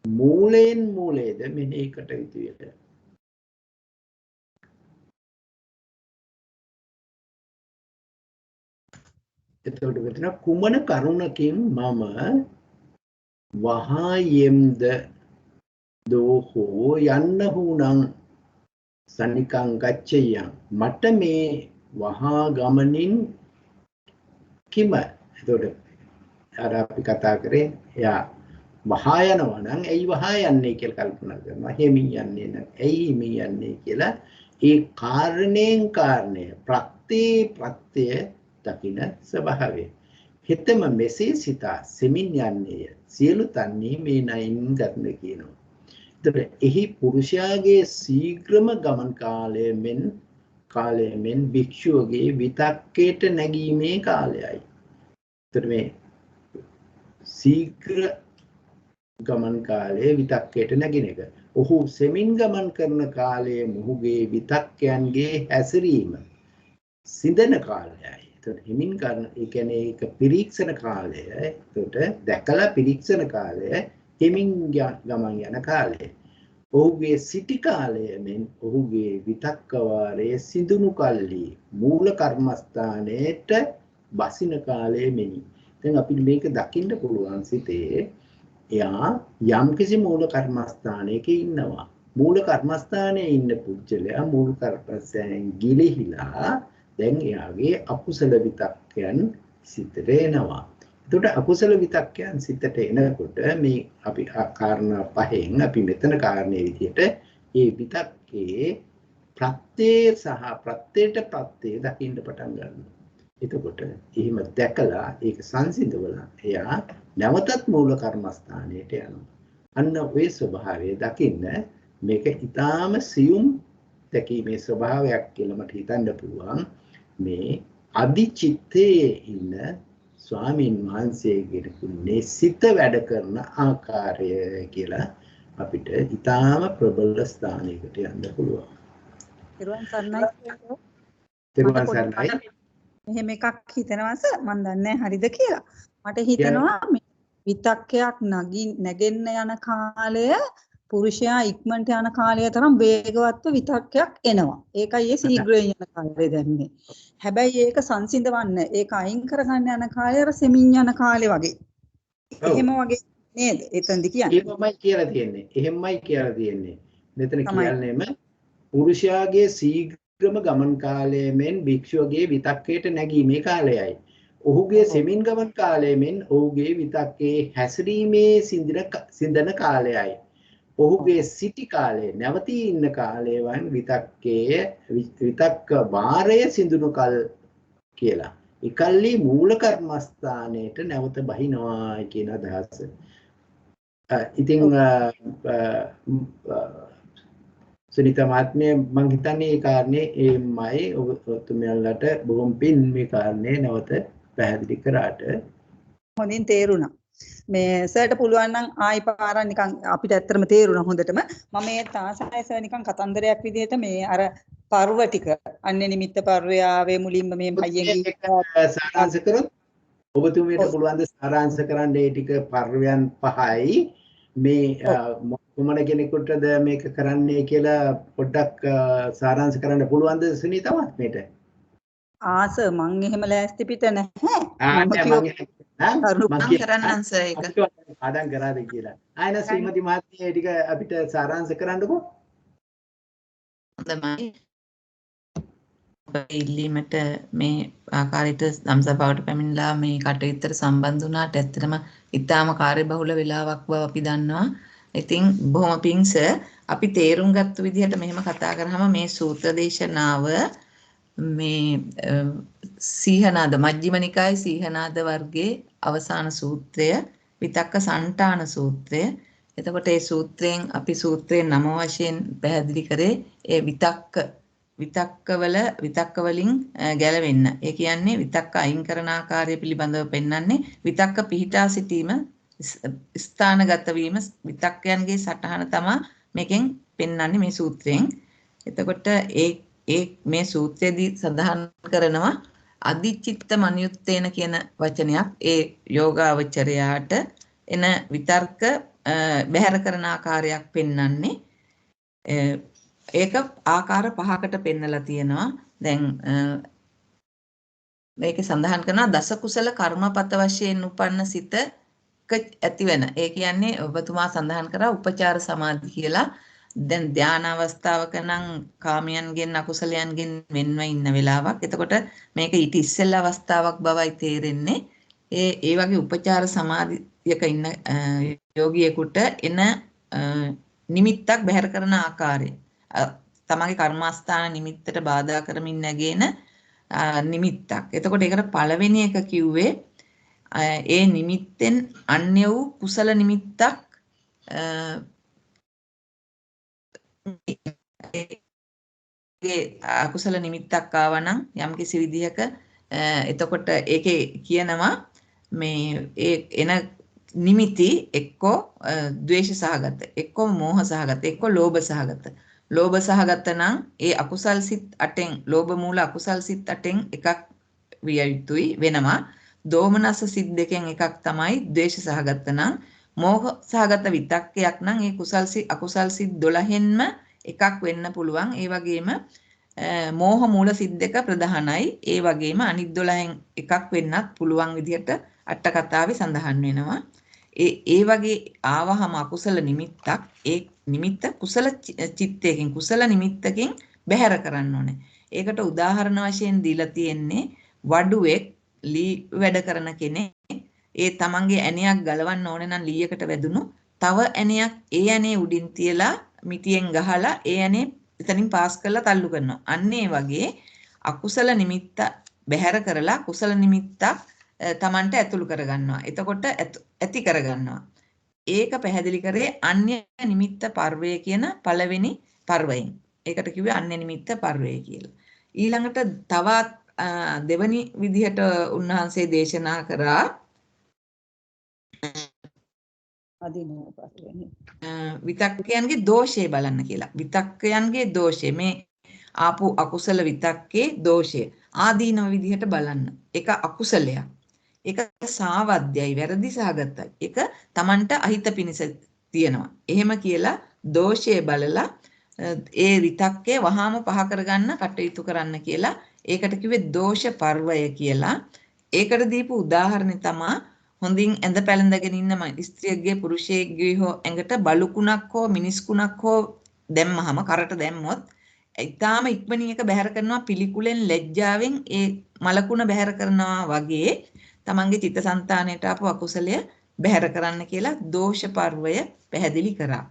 Speaker 2: මූලයෙන් මූලයේද මෙහි කටයුතුයට. එතකොට මෙතන කුමන කරුණකින් මම වහායෙම්ද දෝහෝ යන්න හුණං සනිකං ගච්ඡයං මට මේ වහා ගමනින් කිම. එතකොට අර අපි කතා කරේ එයා වහා යනවා නම් ඇයි වහා යන්නේ කියලා කල්පනා කරනවා. හිමින් යන්නේ නම් ඇයි හිමින් යන්නේ කියලා ඒ කාරණයෙන් කාරණය ප්‍රත්‍ය දකින ස්වභාවය. හිතම මෙසේ සිතා සෙමින් යන්නේය. සියලු තන්නේ මේ නයින් ගන්න කියනවා. එහි පුරුෂයාගේ ශීඝ්‍රම ගමන් කාලයෙන් භික්ෂුවගේ විතක්කයට නැගීමේ කාලයයි. එතකොට මේ ශීඝ්‍ර ගමන් කාලයේ විතක්කයට නැගින එක. ඔහු සෙමින් ගමන් කරන කාලයේ මොහුගේ විතක්කයන්ගේ හැසිරීම සිඳන කාලයයි. එතකොට හිමින් කරන ඒ කියන්නේ ඒක පිරීක්ෂණ කාලය. එතකොට දැකලා පිරීක්ෂණ කාලය හිමින් ගමන් යන කාලය. ඔහුගේ සිටි කාලය මෙන් ඔහුගේ විතක්ක වාරයේ සිඳුණු කල්ලි මූල කර්මස්ථානයේට බසින කාලය මෙනි. දැන් අපිට මේක දකින්න පුළුවන් සිතේ එයා යම්කිසි මූල කර්මස්ථානයක ඉන්නවා. මූල කර්මස්ථානයේ ඉන්න පුජ්‍යලයා මූල කර්මස්ථානයෙන් ගිලිහිලා දැන් එයාගේ අකුසල විතක්කයන් සිතට එනවා. එතකොට අකුසල විතක්කයන් සිතට එනකොට මේ අපි කාරණා පහෙන් අපි මෙතන කාරණේ විදිහට මේ විතක්කේ ප්‍රත්‍ය සහ ප්‍රත්‍යයට ප්‍රත්‍ය දකින්න පටන් ගන්නවා. එතකොට එහෙම දැකලා ඒක සංසිඳවලා එයා නැවතත් මූල කර්මස්ථානයට යනවා. අන්න ওই ස්වභාවය දකින්න මේක ඊටාම සියුම් දැකීමේ ස්වභාවයක් කියලා මට හිතන්න පුළුවන්. මේ අදිචිත්තයේ ඉන්න ස්වාමීන් වහන්සේගේ සිත වැඩ කරන ආකාරය කියලා අපිට ඊටාම ප්‍රබල ස්ථානයකට යන්න පුළුවන්.
Speaker 3: තිරුවන් සරණයි.
Speaker 2: තිරුවන් සරණයි.
Speaker 3: මෙහෙම එකක් හිතනවාස මම දන්නේ හරිද කියලා. මට හිතෙනවා මේ විතක්කයක් නැගෙන්න යන කාලය පුරුෂයා ඉක්මනට යන කාලය තරම් වේගවත්ව විතක්කයක් එනවා. ඒකයි ඒ ශීඝ්‍රයෙන් යන කාලය දැන්නේ. හැබැයි ඒක සංසිඳවන්න ඒක අයින් කරගන්න යන කාලය අර සෙමින් යන කාලේ වගේ. එහෙම වගේ නේද? එතනදි කියන්නේ.
Speaker 2: එහෙමයි කියලා තියෙන්නේ. මෙතන කියන්නේම පුරුෂයාගේ ශීඝ්‍රම ගමන් කාලයෙන් භික්ෂුවගේ විතක්කයට නැගීමේ කාලයයි. ඔහුගේ සෙමින් ගමන් කාලයෙන් ඔහුගේ විතක්කේ හැසිරීමේ සිඳන කාලයයි. ඔහුගේ සිටි කාලය නැවතී ඉන්න කාලයන් විතක්ක වාරය සිඳුණු කල් කියලා. එකල්ලි මූල කර්මස්ථානයට නැවත බහිනවා කියන අදහස. ඉතින් සුනිතා මාත්මේ මං හිතන්නේ ඒ කාරණේ එමයි ඔබතුමියන්ලට බොහොම පින් මේ කාරණේ නැවත පැහැදිලි කරාට
Speaker 3: හොඳින් තේරුණා. මේ සර්ට පුළුවන් නම් ආයි පාරක් නිකන් අපිට ඇත්තටම තේරුණා හොඳටම. මම මේ තාසය සර් නිකන් කතන්දරයක් විදිහට මේ අර පර්ව ටික අන්නේ නිමිත්ත පර්වය ආවේ මුලින්ම මේ පයියෙන්
Speaker 2: සාරාංශ කරොත් ඔබතුමියට පුළුවන් ද සාරාංශ කරන්න ඒ ටික පර්වයන් 5යි මේ කොමන කෙනෙකුටද මේක කරන්නේ කියලා පොඩ්ඩක් සාරාංශ කරන්න පුළුවන් ද සුනීතා මහත්මියට?
Speaker 3: ආස මං එහෙම ලෑස්ති පිට නැහැ.
Speaker 1: මම කරන්නම් සර් ඒක.
Speaker 2: ආදම් කරාද කියලා. ආයන ශ්‍රීමති මහත්මිය ටික අපිට සාරාංශ කරන්නකෝ.
Speaker 1: හොඳයි. ඉල්ලීමට මේ ආකාරයට සම්සභාවට පැමිණලා මේ කටයුත්තට සම්බන්ධ වුණාට ඇත්තටම ඉතාම කාර්යබහුල වෙලාවක් බව අපි දන්නවා. ඉතින් බොහොම පිං සර් අපි තේරුම් ගත්ත විදිහට මෙහෙම කතා කරාම මේ සූත්‍ර දේශනාව මේ සීහනාද මජ්ක්‍ධිම නිකායේ සීහනාද වර්ගයේ අවසාන සූත්‍රය විතක්ක සන්තාන සූත්‍රය. එතකොට මේ සූත්‍රයෙන් අපි සූත්‍රයේ නම වශයෙන් පැහැදිලි කරේ ඒ විතක්ක වලින් ගැලවෙන්න. ඒ කියන්නේ විතක්ක අයින් කරන ආකාරය පිළිබඳව පෙන්වන්නේ විතක්ක පිහිටා සිටීම ස්ථානගත වීම විතක්කයන්ගේ සටහන තමයි මේකෙන් පෙන්වන්නේ මේ සූත්‍රයෙන්. එතකොට මේ සූත්‍රයේදී සඳහන් කරනවා අදිචිත්ත මනියුත්තේන කියන වචනයක් ඒ යෝගාවචරයාට එන විතර්ක බැහැර කරන ආකාරයක් පෙන්වන්නේ. ඒක ආකාර පහකට පෙන්නලා තියෙනවා. දැන් මේකේ සඳහන් කරනවා දස කුසල කර්මපත වශයෙන් උපන්න සිත ඇතිවෙන. ඒ කියන්නේ ඔබතුමා සඳහන් කරා උපචාර සමාධි කියලා. දැන් ධානා අවස්ථාවක නම් කාමයන්ගෙන් අකුසලයන්ගෙන් වෙන්ව ඉන්න වෙලාවක්. එතකොට මේක ඊට ඉස්සෙල්ලා අවස්ථාවක් බවයි තේරෙන්නේ. ඒ වගේ උපචාර සමාධියක ඉන්න යෝගියෙකුට එන නිමිත්තක් බැහැර කරන ආකාරය. තමගේ කර්මස්ථාන නිමිත්තට බාධා කරමින් නැගෙන නිමිත්තක්. එතකොට ඒකට පළවෙනි එක කිව්වේ ඒ නිමිත්තෙන් අන්‍ය වූ කුසල නිමිත්තක් අකුසල නිමිත්තක් ආවනම් යම්කිසි විදිහක එතකොට ඒකේ කියනවා මේ එන නිමිති එක්කෝ ද්වේෂ සහගත, එක්කෝ මෝහ සහගත, එක්කෝ ලෝභ සහගත. ලෝභ සහගත නම් ඒ අකුසල් සිත් 8න් ලෝභ මූල අකුසල් සිත් 8න් එකක් විය යුතුයි වෙනවා. දෝමනස සිත් දෙකෙන් එකක් තමයි ද්වේෂ සහගත නම්. මෝහ සහගත විතක්කයක් නම් ඒ කුසල් සිත් අකුසල් සිත් 12න්ම එකක් වෙන්න පුළුවන්. ඒ වගේම මෝහ මූල සිත් දෙක ප්‍රධානයි. ඒ වගේම අනිත් 12න් එකක් වෙන්නත් පුළුවන් විදිහට අට කතාවේ සඳහන් වෙනවා. ඒ වගේ ආවහම අකුසල නිමිත්තක් ඒ නිමිත්ත කුසල චිත්තයෙන් කුසල නිමිත්තකින් බැහැර කරන්න ඕනේ. ඒකට උදාහරණ වශයෙන් දීලා තියෙන්නේ වඩුවෙක් ලී වැඩ කරන කෙනෙක් ඒ තමන්ගේ ඇණයක් ගලවන්න ඕනේ නම් ලීයකට වැදුණු තව ඇණයක් ඒ ඇණේ උඩින් තියලා මිටියෙන් ගහලා ඒ ඇණේ එතනින් පාස් කරලා තල්ලු කරනවා. අන්න ඒ වගේ අකුසල නිමිත්ත බැහැර කරලා කුසල නිමිත්තක් තමන්ට ඇතුළු කරගන්නවා. එතකොට ඇති කරගන්නවා. ඒක පැහැදිලි කරේ අන්‍ය නිමිත්ත පර්වය කියන පළවෙනි පර්වයෙන්. ඒකට කිව්වේ අන්‍ය නිමිත්ත පර්වය කියලා. ඊළඟට තවත් දෙවනි විදිහට උන්වහන්සේ දේශනා කරා
Speaker 3: අදිනෝ පස්වෙනි
Speaker 1: විතක්කයන්ගේ දෝෂය බලන්න කියලා. විතක්කයන්ගේ දෝෂය මේ ආපු අකුසල විතක්කේ දෝෂය ආදීනව විදිහට බලන්න. ඒක අකුසලයක්. ඒක සාවද්‍යයි වැරදි සහගතයි. ඒක Tamanට අහිත පිණිස තියෙනවා. එහෙම කියලා දෝෂය බලලා ඒ විතක්කේ වහාම පහ කරගන්න කටයුතු කරන්න කියලා. ඒකට කිව්වේ දෝෂ පර්වය කියලා. ඒකට දීපු උදාහරණය තමයි හොඳින් ඇඳ පැළඳගෙන ඉන්න ස්ත්‍රියගේ පුරුෂයෙක්ගේ හෝ ඇඟට බලුකුණක් හෝ මිනිස්කුණක් හෝ දැම්මහම කරට දැම්මොත් ඊටාම ඉක්මනින් එක බැහැර කරනවා පිළිකුලෙන් ලැජ්ජාවෙන් ඒ මලකුණ බැහැර කරනවා වගේ තමන්ගේ චිත්තසංතානයට ආපු අකුසලය බැහැර කරන්න කියලා දෝෂ පර්වය පැහැදිලි කරා.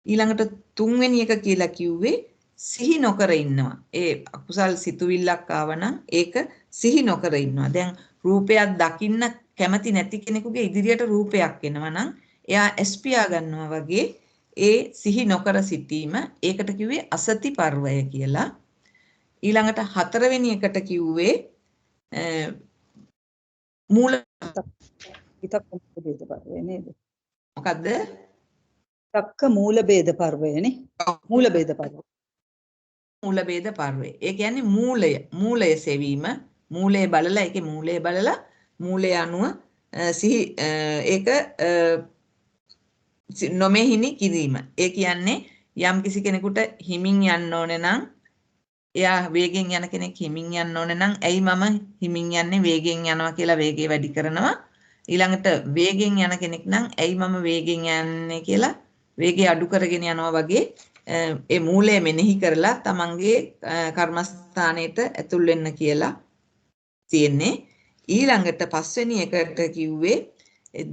Speaker 1: ඊළඟට තුන්වෙනි එක කියලා කිව්වේ සිහි නොකර ඉන්නවා. ඒ අකුසල් සිතුවිල්ලක් ආවනම් ඒක සිහි නොකර ඉන්නවා. දැන් රූපයක් දකින්න කැමති නැති කෙනෙකුගේ ඉදිරියට රූපයක් එනවා නම් එයා එස්පියා ගන්නවා වගේ ඒ සිහි නොකර සිටීම ඒකට කිව්වේ අසති පර්වය කියලා. ඊළඟට හතරවෙනි එකට කිව්වේ මූල
Speaker 3: විතක්ක බේද පර්වය නේද?
Speaker 1: මොකද්ද?
Speaker 3: විතක්ක මූල බේද පර්වයනේ. මූල බේද පර්වය.
Speaker 1: මූල බේද පර්වය. ඒ කියන්නේ මූලය සෙවීම, මූලය බලලා ඒකේ මූලය බලලා මූලය අනුව සිහි ඒක නොමෙහිනි කිරීම. ඒ කියන්නේ යම් කිසි කෙනෙකුට හිමින් යන්න ඕනේ නම් එයා වේගෙන් යන කෙනෙක් හිමින් යන්න ඕනේ නම් ඇයි මම හිමින් යන්නේ වේගෙන් යනවා කියලා වේගය වැඩි කරනවා. ඊළඟට වේගෙන් යන කෙනෙක් නම් ඇයි මම වේගෙන් යන්නේ කියලා වේගය අඩු කරගෙන යනවා වගේ ඒ මූලය මෙනෙහි කරලා තමන්ගේ කර්මස්ථානයට ඇතුල් වෙන්න කියලා තියෙන්නේ. ඊළඟට පස්වෙනි එකට කිව්වේ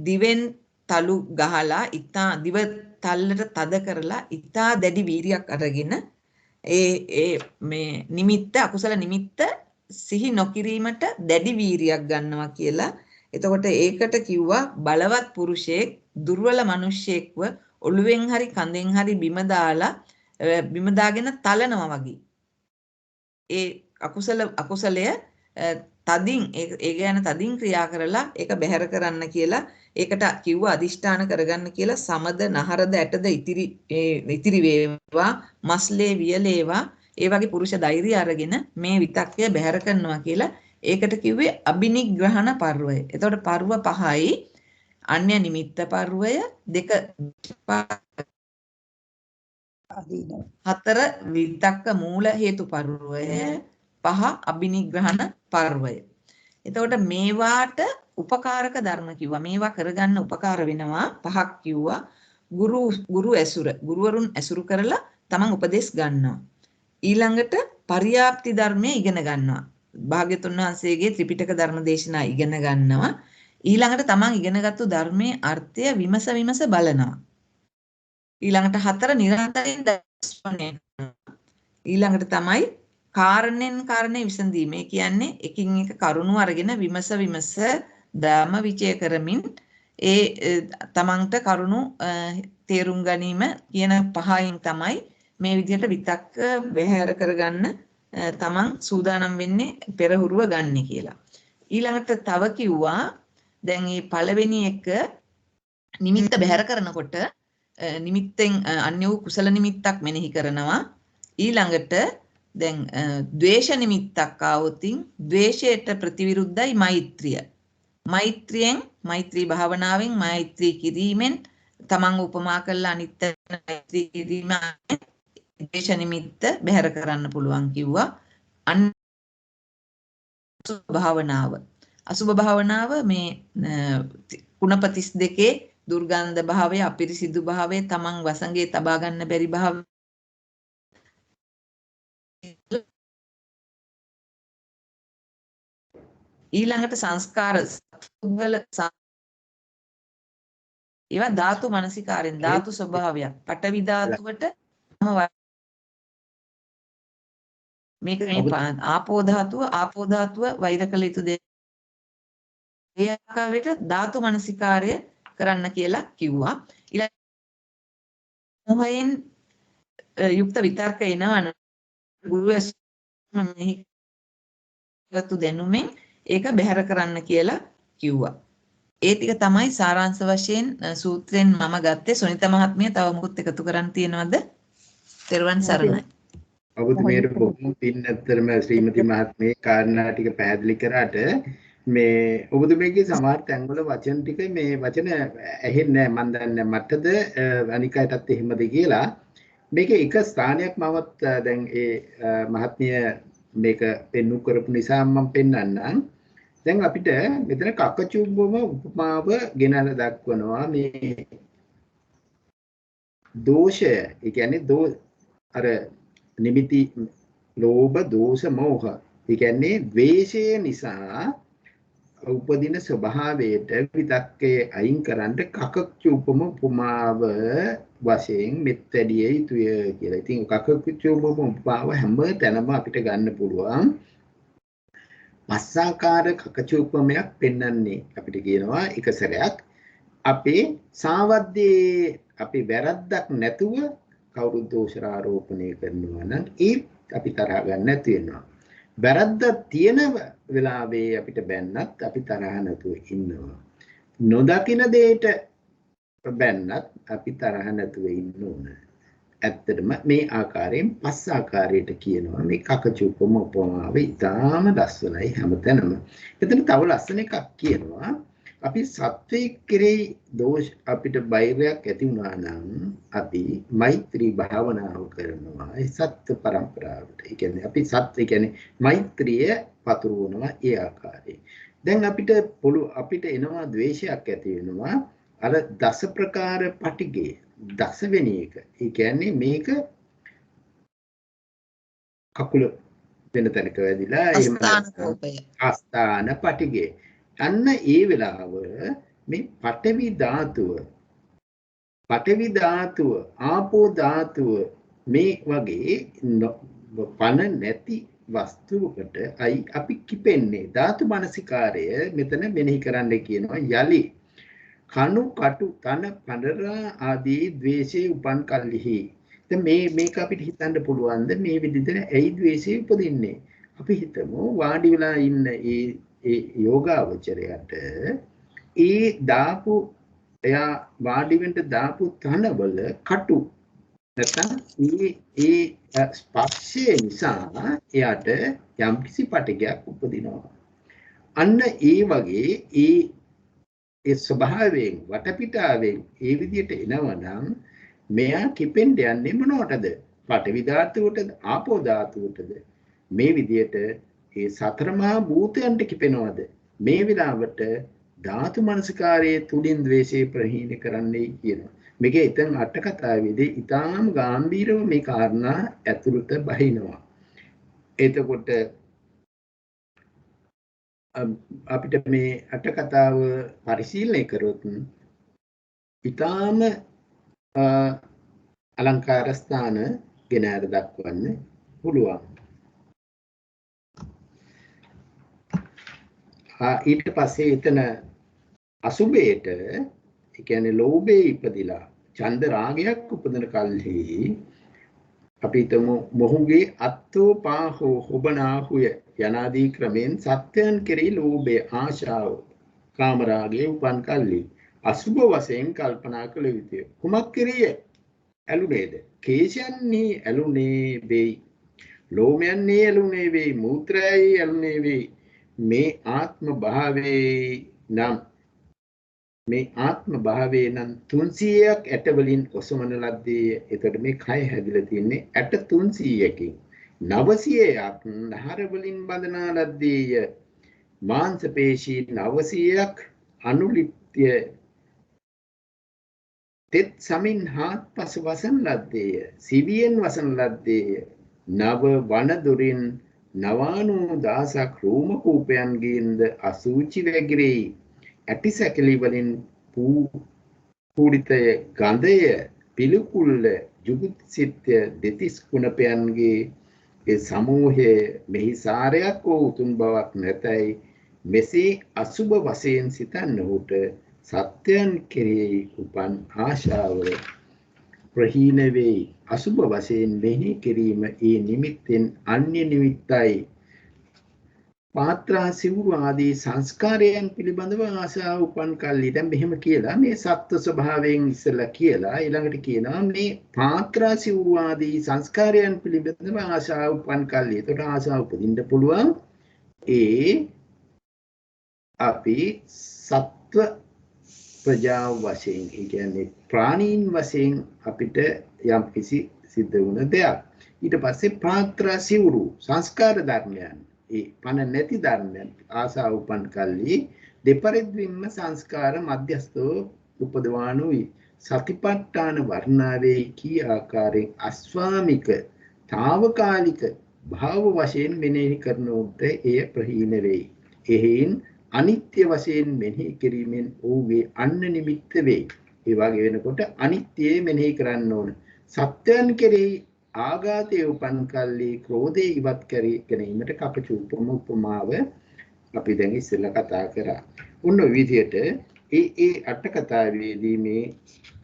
Speaker 1: දිවෙන් තලු ගහලා දිව තල්ලට තද කරලා ඊටා දැඩි වීරියක් අරගෙන මේ නිමිත්ත අකුසල නිමිත්ත සිහි නොකිරීමට දැඩි වීරියක් ගන්නවා කියලා. එතකොට ඒකට කිව්වා බලවත් පුරුෂයෙක් දුර්වල මිනිසෙක්ව ඔළුවෙන් හරි කඳෙන් හරි බිම දාගෙන තලනවා වගේ. ඒ අකුසලය තදින් ඒ ගැන තදින් ක්‍රියා කරලා ඒක බැහැර කරන්න කියලා ඒකට කිව්වා අදිෂ්ඨාන කරගන්න කියලා සමද නහරද ඇටද ඉතිරි වේවා මස්ලේ වියලේවා ඒ වගේ පුරුෂ ධෛර්යය අරගෙන මේ විතක්කය බැහැර කරනවා කියලා ඒකට කිව්වේ අබිනිග්‍රහණ පර්වය. එතකොට පර්ව පහයි අන්‍ය නිමිත්ත පර්වය දෙක හතර විතක්ක මූල හේතු පර්වය පහ අබිනිග්‍රහණ පර්වය. එතකොට මේවාට උපකාරක ධර්ම කිව්වා. මේවා කරගන්න උපකාර වෙනවා පහක් කිව්වා. ගුරු ඇසුර. ගුරුවරුන් ඇසුරු කරලා තමන් උපදෙස් ගන්නවා. ඊළඟට පරියාප්ති ධර්මය ඉගෙන ගන්නවා. භාග්‍යතුන් වහන්සේගේ ත්‍රිපිටක ධර්ම දේශනා ඉගෙන ගන්නවා. ඊළඟට තමන් ඉගෙනගත්තු ධර්මයේ අර්ථය විමස බලනවා. ඊළඟට හතර නිරන්තරයෙන් දර්ශනය කරනවා. ඊළඟට තමයි කාරණෙන් කාරණේ විසඳීම. ඒ කියන්නේ එකින් එක කරුණු අරගෙන විමස ධර්ම විචය කරමින් ඒ තමන්ට කරුණු තේරුම් ගැනීම කියන පහෙන් තමයි මේ විදිහට විතක්ක බැහැර කරගන්න තමන් සූදානම් වෙන්නේ පෙරහුරුව ගන්න කියලා. ඊළඟට තව කිව්වා දැන් මේ පළවෙනි එක නිමිත්ත බැහැර කරනකොට නිමිත්තෙන් අන්‍ය වූ කුසල නිමිත්තක් මෙනෙහි කරනවා. ඊළඟට දැන් ද්වේෂ නිමිත්තක් ආවොතින් ද්වේෂයට ප්‍රතිවිරුද්ධයි මෛත්‍රිය. මෛත්‍රී භාවනාවෙන් මෛත්‍රී කිරීමෙන් තමන් උපමා කරලා අනිත් මෛත්‍රී කිරීම ද්වේෂ නිමිත්ත බැහැර කරන්න පුළුවන් කිව්වා. අසුභ භාවනාව මේ කුණප 32 දුර්ගන්ධ භාවය අපිරිසිදු භාවය තමන් වසඟේ තබා ගන්න බැරි භාවය ඊළඟට සංස්කාර පුද්ගල ඒවා ධාතු මනසිකාරෙන් ධාතු ස්වභාවයක් පඨවි ධාතුවට මේක මේ ආපෝ ධාතුව වෛර කළ යුතු දෙයක්. ඒ ආකාරයට ධාතු මනසිකාරය කරන්න කියලා කිව්වා. ඊළඟ යුක්ත විතර්ක එනවන ගුරු ඇසුරු දැනුමෙන් ඒක බැහැර කරන්න කියලා කිව්වා. ඒ ටික තමයි සාරාංශ වශයෙන් සූත්‍රයෙන් මම ගත්තේ. සුනිත මහත්මිය තව මොකක් එකතු කරන්න තියෙනවද? තෙරුවන් සරණයි.
Speaker 2: ඔබතුමියට බොහොම පින් ඇත්තරම ශ්‍රීමති මහත්මිය කාරණා ටික පැහැදිලි කරාට මේ ඔබතුමියගේ සමහර තැන්වල වචන ටික මේ වචන ඇහෙන්නේ නැහැ. මම දන්නේ මටද අනිකයටත් එහෙමද කියලා. මේක එක ස්ථානයක් මමත් දැන් ඒ මහත්මිය මේක පෙන්වු කරපු නිසා මම පෙන්වන්නම්. දැන් අපිට මෙතන කකචුම්බම උපමාව ගෙනල්ලා දක්වනවා මේ දෝෂය. ඒ කියන්නේ අර නිමිති ලෝභ දෝෂ මෝහ. ඒ කියන්නේ ද්වේෂය නිසා උපදින ස්වභාවයට විතක්කේ අයින් කරන්න කකචුම්බම උපමාව වශයෙන් මෙත්තඩිය යුතුය කියලා. ඉතින් කකචුම්බම උපමාව හැම තැනම අපිට ගන්න පුළුවන්. පස්සාකාර කකචූපමයක් පෙන්වන්නේ අපිට කියනවා එක සැරයක් අපේ සාවද්දේ අපි වැරද්දක් නැතුව කවුරුත් දෝෂ ආරෝපණය කරනවා නම් ඒ අපි තරහ ගන්න නැති වෙනවා. වැරද්දක් තියෙන වෙලාවේ අපිට බැන්නත් අපි තරහ නැතුව ඉන්නවා. නොදකින දෙයට බැන්නත් අපි තරහ නැතුව ඉන්න ඕන. ඇත්තටම මේ ආකාරයෙන් පස් ආකාරයට කියනවා මේ කකචූපම උපමාව ඉතාම ලස්සනයි හැමතැනම. එතන තව ලස්සන එකක් කියනවා අපි සත්වයේ කෙරෙහි දෝෂ අපිට බයිරයක් ඇති වුණා නම් අපි මෛත්‍රී භාවනාව කරනවා ඒ සත්ත්ව පරම්පරාවට. ඒ කියන්නේ අපි සත්ත්ව කියන්නේ මෛත්‍රිය පතුරවනවා ඒ ආකාරයෙන්. දැන් අපිට එනවා ද්වේෂයක් ඇති වෙනවා අර දස ප්‍රකාර පටිගේ දසවෙනි එක. ඒ කියන්නේ මේක කකුල වෙන තැනක වැදිලා ආස්ථාන පටිගේ. අන්න ඒ වෙලාව මේ පඨවි ධාතුව පඨවි ධාතුව, ආපෝ ධාතුව මේ වගේ පණ නැති වස්තුවකට අපි කිපෙන්නේ. ධාතු මනසිකාරය මෙතන මෙනෙහි කරන්න කියනවා. යලි කණු කටු තන පඬරා ආදී ද්වේෂයේ උපන් කල්හි. දැන් මේක අපිට හිතන්න පුළුවන්ද මේ විදිහට ඇයි ද්වේෂය උපදින්නේ? අපි හිතමු වාඩි වෙලා ඉන්න ඒ යෝගාවචරයට ඒ දාපු එයා වාඩි වෙන්න දාපු තනවල කටු නැත්නම් ඒ ස්පර්ශය නිසා එයාට යම්කිසි පටකයක් උපදිනවා. අන්න ඒ වගේ ඒ ස්වභාවයෙන් වටපිටාවෙන් ඒ විදිහට එනවනම් මෙයා කිපෙන්න යන්නේ මොනවටද? පඨවි ධාතුවටද? ආපෝ ධාතුවටද? මේ විදිහට ඒ සතර මහා භූතයන්ට කිපෙනවද? මේ විලාවට ධාතු මනසකාරයේ තුලින් ද්වේෂය ප්‍රහීන කරන්නයි කියනවා. මේකේ ඉතින් අට කතාවේදී ඊටාම් ගැඹීරව මේ කාරණා ඇතුළත බහිනවා. එතකොට අපිට මේ අට කතාව පරිශීලනය කරොත් ඊටාම අලංකාර ස්ථාන ගෙන හර දක්වන්න පුළුවන්. ඊට පස්සේ එතන අසුබේට ඒ කියන්නේ ලෝභයේ ඉපදිලා ඡන්ද රාගයක් උපදින කල්හි අපි හිතමු මොහුගේ අත්තෝ පාහෝ හොබනාහුය යනාදී ක්‍රමෙන් සත්‍යයන් කෙරෙහි ලෝභය ආශාව කාම රාගයේ උපන් කල්හි අසුබ වශයෙන් කල්පනා කළ යුතුය. කුමක් කෙරෙහිය? ඇලුනේද? කේශයන්හි ඇලුනේ වෙයි. ලෝමයන්හි ඇලුනේ වෙයි. මූත්‍රයයි ඇලුනේ වෙයි. මේ ආත්ම භාවයේ නම් 300ක් ඇට වලින් ඔසවන ලද්දේ. එතකොට මේ කය හැදිලා තියෙන්නේ ඇට 300කින්. 900ක් නහර වලින් බඳනා ලද්දේය. මාංශ පේශී 900ක් අනුලිප්ත්‍ය තෙත් සමින් හාත්පස වසන ලද්දේය. සිවියෙන් වසන ලද්දේය. නව වන දුරින් නවානු දාසක් රූම කූපයන්ගේන්ද අසූචි වැගිරෙයි. ඇටි සැකලි වලින් පූඩිතය ගඳය පිළිකුල්ල ජුගුත්සිත්‍ය දෙතිස් කුණපයන්ගේ ඒ සමූහය මෙහි සාරයක් වූ උතුම් බවක් නැතයි. මෙසේ අසුබ වශයෙන් සිතන්නහුට සත්‍යයන් කෙරෙහි උපන් ආශාව ප්‍රහීන වෙයි. අසුබ වශයෙන් මෙහි කිරීම ඒ නිමිත්තෙන් අන්‍ය නිමිත්තයි. පාත්‍රා සිවුරු ආදී සංස්කාරයන් පිළිබඳව ආශාව උපන් කල්ලි. දැන් මෙහෙම කියලා මේ සත්ත්ව ස්වභාවයෙන් ඉස්සලා කියලා ඊළඟට කියනවා මේ පාත්‍රා සිවුරු ආදී සංස්කාරයන් පිළිබඳව ආශාව උපන් කල්ලි. ඒකට ආශාව උපදින්න පුළුවන් ඒ අපි සත්ව ප්‍රජාව වශයෙන්, ඒ කියන්නේ ප්‍රාණීන් වශයෙන් අපිට යම් කිසි සිද්ධ වුණ දෙයක්. ඊට පස්සේ පාත්‍රා සිවුරු සංස්කාර ධර්මයන්, ඒ පණ නැති ධර්මයන් ආසාව උපන් කල්ලි දෙපරිද්විම්ම සංස්කාර මධ්‍යස්තව උපදවානුයි. සතිපට්ඨාන වර්ණාවේ කී ආකාරයෙන් අස්වාමික తాවකාලික භාව වශයෙන් මෙනෙහි කරනොත් එය ප්‍රහීන වෙයි. එහෙයින් අනිත්‍ය වශයෙන් මෙනෙහි කිරීමෙන් ඔහුගේ අන්න නිමිත්ත වෙයි. ඒ වගේ වෙනකොට අනිත්‍යය මෙනෙහි කරන්න ඕන. සත්‍යයන් කෙරෙහි ආඝාතයේ උපන් කල්ලි ක්‍රෝධය ඉවත් කර ගැනීමට කපචූපම උපමාව අපි දැන් ඉස්සෙල්ලා කතා කරා. උන්න විදියට ඒ අට කතාවේදී මේ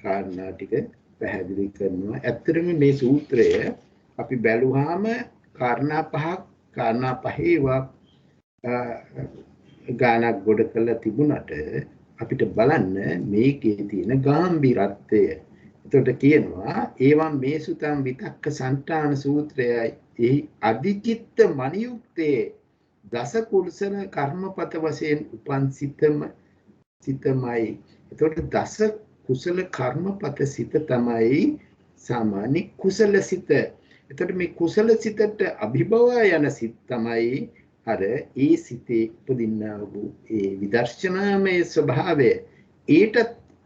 Speaker 2: කාරණා ටික පැහැදිලි කරනවා. ඇත්තටම මේ සූත්‍රය අපි බැලුවාම කාරණා පහේවා ගානක් ගොඩ කරලා තිබුණට අපිට බලන්න මේකේ තියෙන ගැඹිරත්වය. එතකොට කියනවා ඒවම් මේ සුතම් විතක්ක සංඨාන සූත්‍රයයි එහි අධිචිත්ත මනියුක්තේ දස කුසල කර්මපත වශයෙන් උපන් සිතමයි. එතකොට දස කුසල කර්මපත සිත තමයි සාමාන්‍ය කුසල සිත. එතකොට මේ කුසල සිතට අභිභව යන සිත තමයි අර ඒ සිතේ උපදින්නා වූ ඒ විදර්ශනාමය ස්වභාවය. ඊට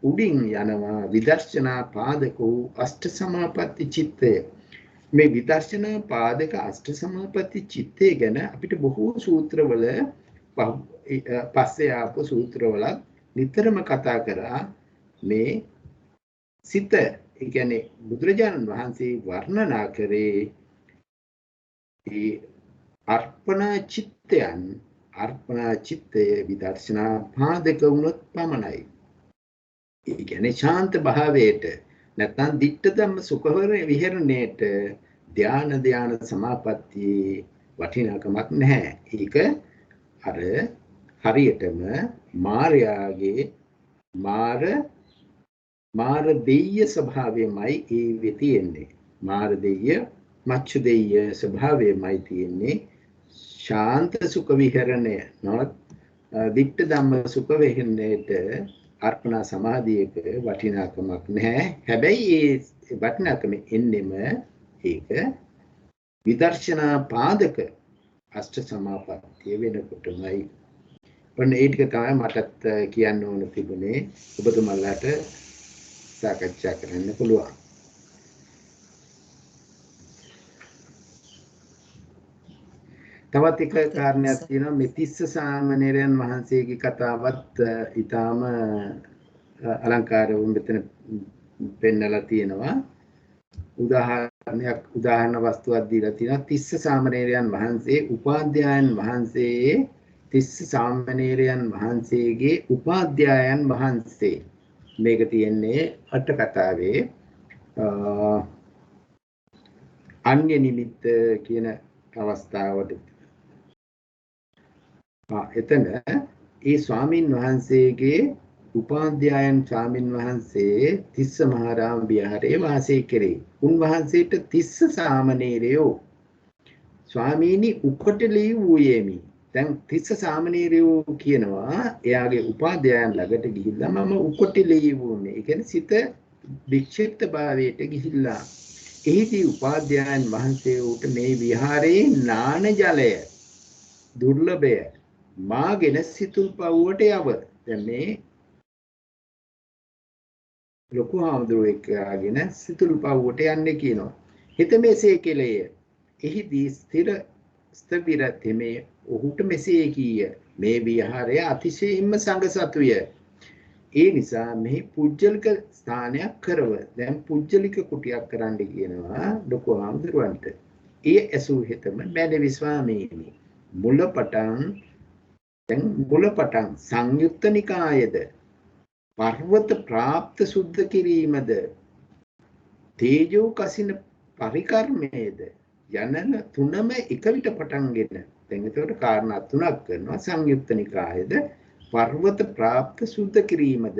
Speaker 2: උඩින් යනවා විදර්ශනා පාදක වූ අෂ්ට සමාපatti චිත්තය. මේ විදර්ශනා පාදක අෂ්ට සමාපatti චිත්තය ගැන අපිට බොහෝ සූත්‍රවල පස්සේ ආපු සූත්‍රවල නිතරම කතා කරා මේ සිත ඒ කියන්නේ බුදුරජාණන් වහන්සේ වර්ණනා කරේ ඒ අර්පණා චිත්තය විදර්ශනා පාදක වුණොත් පමණයි. ඒ කියන්නේ ශාන්ත භාවයට නැත්නම් ditta ධම්ම සුඛවර විහරණයට ධාන සමාපත්තියේ වටිනාකමක් නැහැ. ඒක අර හරියටම මායාගේ මාර දෙය ස්වභාවයමයි ඒ වෙ තියෙන්නේ. මාර දෙය මච්චු දෙය ස්වභාවයමයි තියෙන්නේ. ශාන්ත සුඛ විහරණය නොත් ditta ධම්ම සුඛ විහරණයට අර්පණා සමාධියක වටිනාකමක් නැහැ. හැබැයි ඒ වටිනාකම එන්නෙම ඒක විදර්ශනා පාදක අෂ්ට සමාපත්තිය වෙනකොටමයි. ඔන්න ඒ ටික තමයි මටත් කියන්න ඕන තිබුණේ. ඔබතුමාලාට සාකච්ඡා කරන්න පුළුවන්. තවත් එක කාරණයක් තියෙනවා මේ තිස්ස සාමණේරයන් වහන්සේගේ කතාවත් ඊටාම අලංකාරව මෙතන පෙන්නලා තියෙනවා. උදාහරණ වස්තුවක් දීලා තියෙනවා. තිස්ස සාමණේරයන් වහන්සේ උපාධ්‍යායන් වහන්සේ තිස්ස සාමණේරයන් වහන්සේගේ උපාධ්‍යායන් වහන්සේ. මේක තියෙන්නේ අට කතාවේ අන්‍ය නිමිත්ත කියන අවස්ථාවට. එතන ඒ ස්වාමින් වහන්සේගේ උපාධ්‍යායන් ස්වාමින් වහන්සේ තිස්ස මහරාම විහාරයේ වාසය කරේ. උන්වහන්සේට තිස්ස සාමණේරයෝ ස්වාමීනි උපටලී වූයේමි. දැන් තිස්ස සාමණේරයෝ කියනවා එයාගේ උපාධ්‍යායන් ළඟට ගිහිල්ලා මම උපටලී වුනේ. ඒ කියන්නේ සිත වික්ෂිප්ත භාවයට ගිහිල්ලා. එහිදී උපාධ්‍යායන් වහන්සේ උට මේ විහාරයේ නාන ජලය දුර්ලභය මාගෙන සිතුල් පවුවට යව. දැන් මේ ලොකු හාමුදුරුවෝ එක්කගෙන සිතුල් පවුවට යන්නේ කියනවා. හිත මෙසේ කෙලෙය. එහිදී ස්ථවිර තෙමේ ඔහුට මෙසේ කීය. මේ විහාරය අතිශයින්ම සංඝසතුය. ඒ නිසා මෙහි පුජ්‍යලික ස්ථානයක් කරව. දැන් පුජ්‍යලික කුටියක් කරන්න කියනවා ලොකු හාමුදුරුවන්ට. ඒ ඇසූ හිතම මැදවි ස්වාමීනි මුලපටන් සංයුත්ත නිකායද පර්වත ප්‍රාප්ත සුද්ධ කිරීමද තේජෝ කසින පරිකර්මයේද යන තුනම එක විට පටන්ගෙන දැන් ඒකට කාරණා තුනක් කරනවා. සංයුත්ත නිකායද පර්වත ප්‍රාප්ත සුද්ධ කිරීමද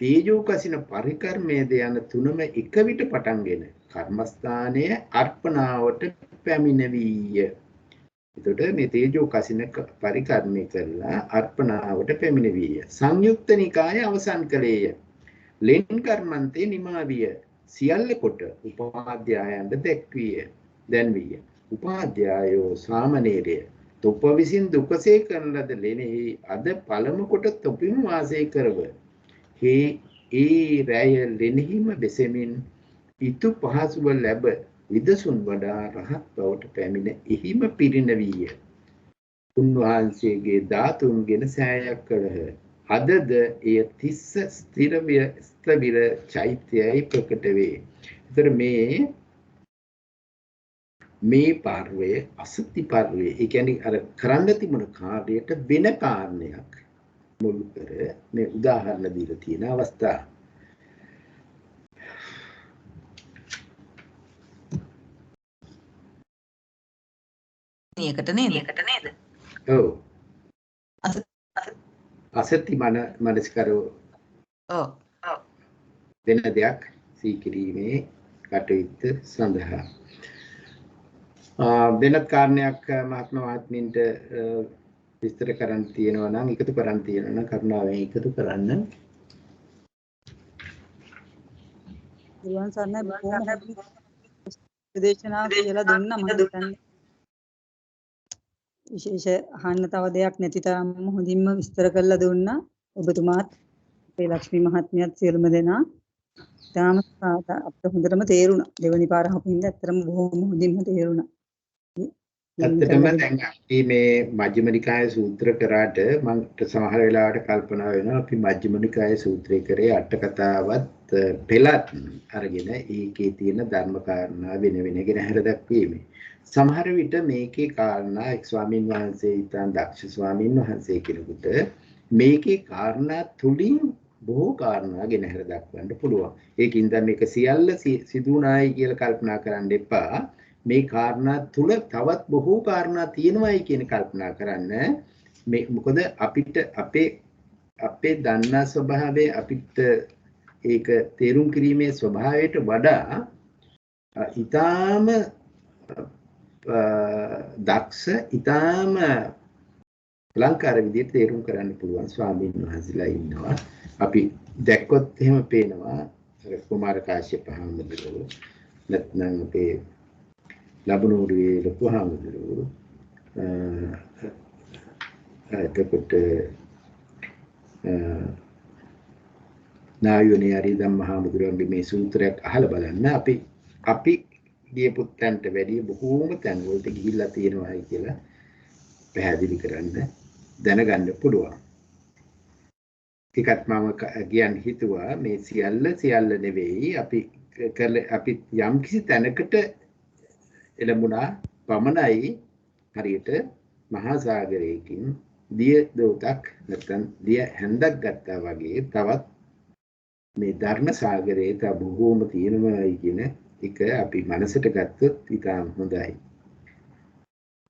Speaker 2: තේජෝ කසින පරිකර්මයේද යන තුනම එක විට පටන්ගෙන කර්මස්ථානයේ අර්පණාවට පැමිණවීය. එතකොට මේ තේජෝ කසින පරිකර්මය කරලා අර්පණාවට පැමිණවීය. සංයුක්ත නිකාය අවසන් කළේය. ලෙන් කර්මන්තේ නිමාවිය. සියල්ල කොට උපාධ්‍යායන්ට දැන්විය. උපාධ්‍යායෝ සාමණේරය තොප විසින් දුකසේ කරන ලද ලෙනෙහි අද පළමු කොට තොපින් වාසය කරව. ඒ රැය ලෙනෙහිම බෙසෙමින් ඉතු පහසුව ලැබ විදසුන් වඩා රහත් බවට පැමිණ එහිම පිරිනවීය. උන්වහන්සේගේ ධාතුන්ගෙන සෑයක් කළහ. අදද එය තිස්ස ස්ථවිර චෛත්‍යයයි ප්‍රකට වේ. ඒතර මේ පාර්වය අසත්‍ය පාර්වය. ඒ කියන්නේ අර කරන්න තිබුණ කාර්යයට වෙන කාරණයක් මුල් කර මේ උදාහරණ දීලා තියෙන අවස්ථා.
Speaker 1: ඒකට නේද?
Speaker 2: ඔව්. අසත්‍ය මනස්කරෝ
Speaker 1: ඔව්.
Speaker 2: වෙන දෙයක් සීකිරීමේ කටයුත්ත සඳහා. වෙනත් කාරණයක් මහත්මයාත්මින්ට විස්තර කරන්න තියෙනවා නම් එකතු කරන්න තියෙනවා නම් කරුණාවෙන් එකතු කරන්න.
Speaker 3: ගුවන් සර්ණයි බොහොම දේශනාව කියලා දුන්නා මම හිතන්නේ. විශේෂ අහන්න තව දෙයක් නැති තරම් හොඳින්ම විස්තර කරලා දුන්නා. ඔබතුමාත් අපේ ලක්ෂ්මී මහත්මියත් සියලුම දෙනා තාම අපිට හොඳටම තේරුණා. දෙවනි පාර අහපු හින්දා ඇත්තටම බොහොම හොඳින්ම තේරුණා.
Speaker 2: ඇත්තටම දැන් අපි මේ මජ්ක්‍ධිම නිකායේ සූත්‍ර කරාට මම සමහර වෙලාවට කල්පනා වෙනවා අපි මජ්ක්‍ධිම නිකායේ සූත්‍රය කරේ අට කතාවත් පෙළත් අරගෙන ඒකේ තියෙන ධර්ම කාරණා වෙන වෙන ගැන දක්වීමේ සමහර විට මේකේ කාරණා එක් ස්වාමින් වහන්සේ ඉතින් දක්ෂ ස්වාමින් වහන්සේ කෙනෙකුට මේකේ කාරණා තුලින් බොහෝ කාරණා ගෙන හැර දක්වන්න පුළුවන්. ඒකින් දැන් මේක සියල්ල සිදු වුණායි කියලා කල්පනා කරන්න එපා. මේ කාරණා තුල තවත් බොහෝ කාරණා තියෙනවායි කියන කල්පනා කරන්න. මේ මොකද අපිට අපේ දන්නා ස්වභාවය අපිට ඒක තේරුම් කිරීමේ ස්වභාවයට වඩා ඊටාම දක්ෂ ඊටාම ලංකාර විදිහට තේරුම් කරන්න පුළුවන් ස්වාමීන් වහන්සේලා ඉන්නවා. අපි දැක්කොත් එහෙම පේනවා කුමාර කාශ්‍යප හාමුදුරුවෝ නැත්නම් අපේ ලබනෝරුවේ ලොකු හාමුදුරුවෝ එතකොට නායෝනේ හරි ධම්මහාමුදුරුවන්ගේ මේ සූත්‍රයක් අහලා බලන්න අපි ගියපු තැනට වැඩිය බොහෝම තැන් වලට ගිහිල්ලා තියෙනවායි කියලා පැහැදිලි කරන්න දැනගන්න පුළුවන්. ඒකත් මම කියන්න හිතුවා මේ සියල්ල නෙවෙයි අපි යම් කිසි තැනකට එළඹුණා පමණයි හරියට මහා සාගරයකින් දිය දොතක් නැත්නම් දිය හැන්දක් ගත්තා වගේ තවත් මේ ධර්ම සාගරයේ තව බොහෝම තියෙනවායි කියන එක අපි මනසට ගත්තොත් ඉතාම හොඳයි.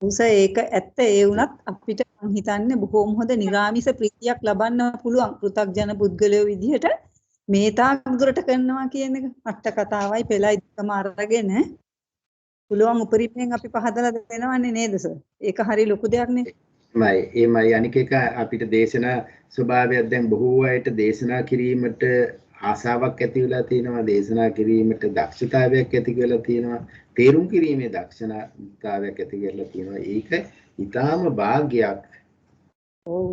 Speaker 3: උස ඒක ඇත්ත ඒ වුණත් අපිට මං හිතන්නේ බොහොම හොඳ නිරාමිස ප්‍රීතියක් ලබන්න පුළුවන් පෘථග්ජන පුද්ගලයෝ විදිහට මේ තාක් දුරට කරනවා කියන එක අට කතාවයි පෙළයි දෙකම අරගෙන පුළුවන් උපරිමයෙන් අපි පහදලා දෙනවන්නේ නේද සර්? ඒක හරි ලොකු දෙයක් නේ.
Speaker 2: එමයි අනික එක අපිට දේශනා ස්වභාවයක් දැන් බොහෝ අයට දේශනා කිරීමට ආසාවක් ඇති වෙලා තියෙනවා දේශනා කිරීමට දක්ෂතාවයක් ඇති වෙලා තියෙනවා තේරුම් කිරීමේ දක්ෂතාවයක් ඇති වෙලා තියෙනවා ඒක ඊටාම වාග්යක්.
Speaker 3: ඔව්.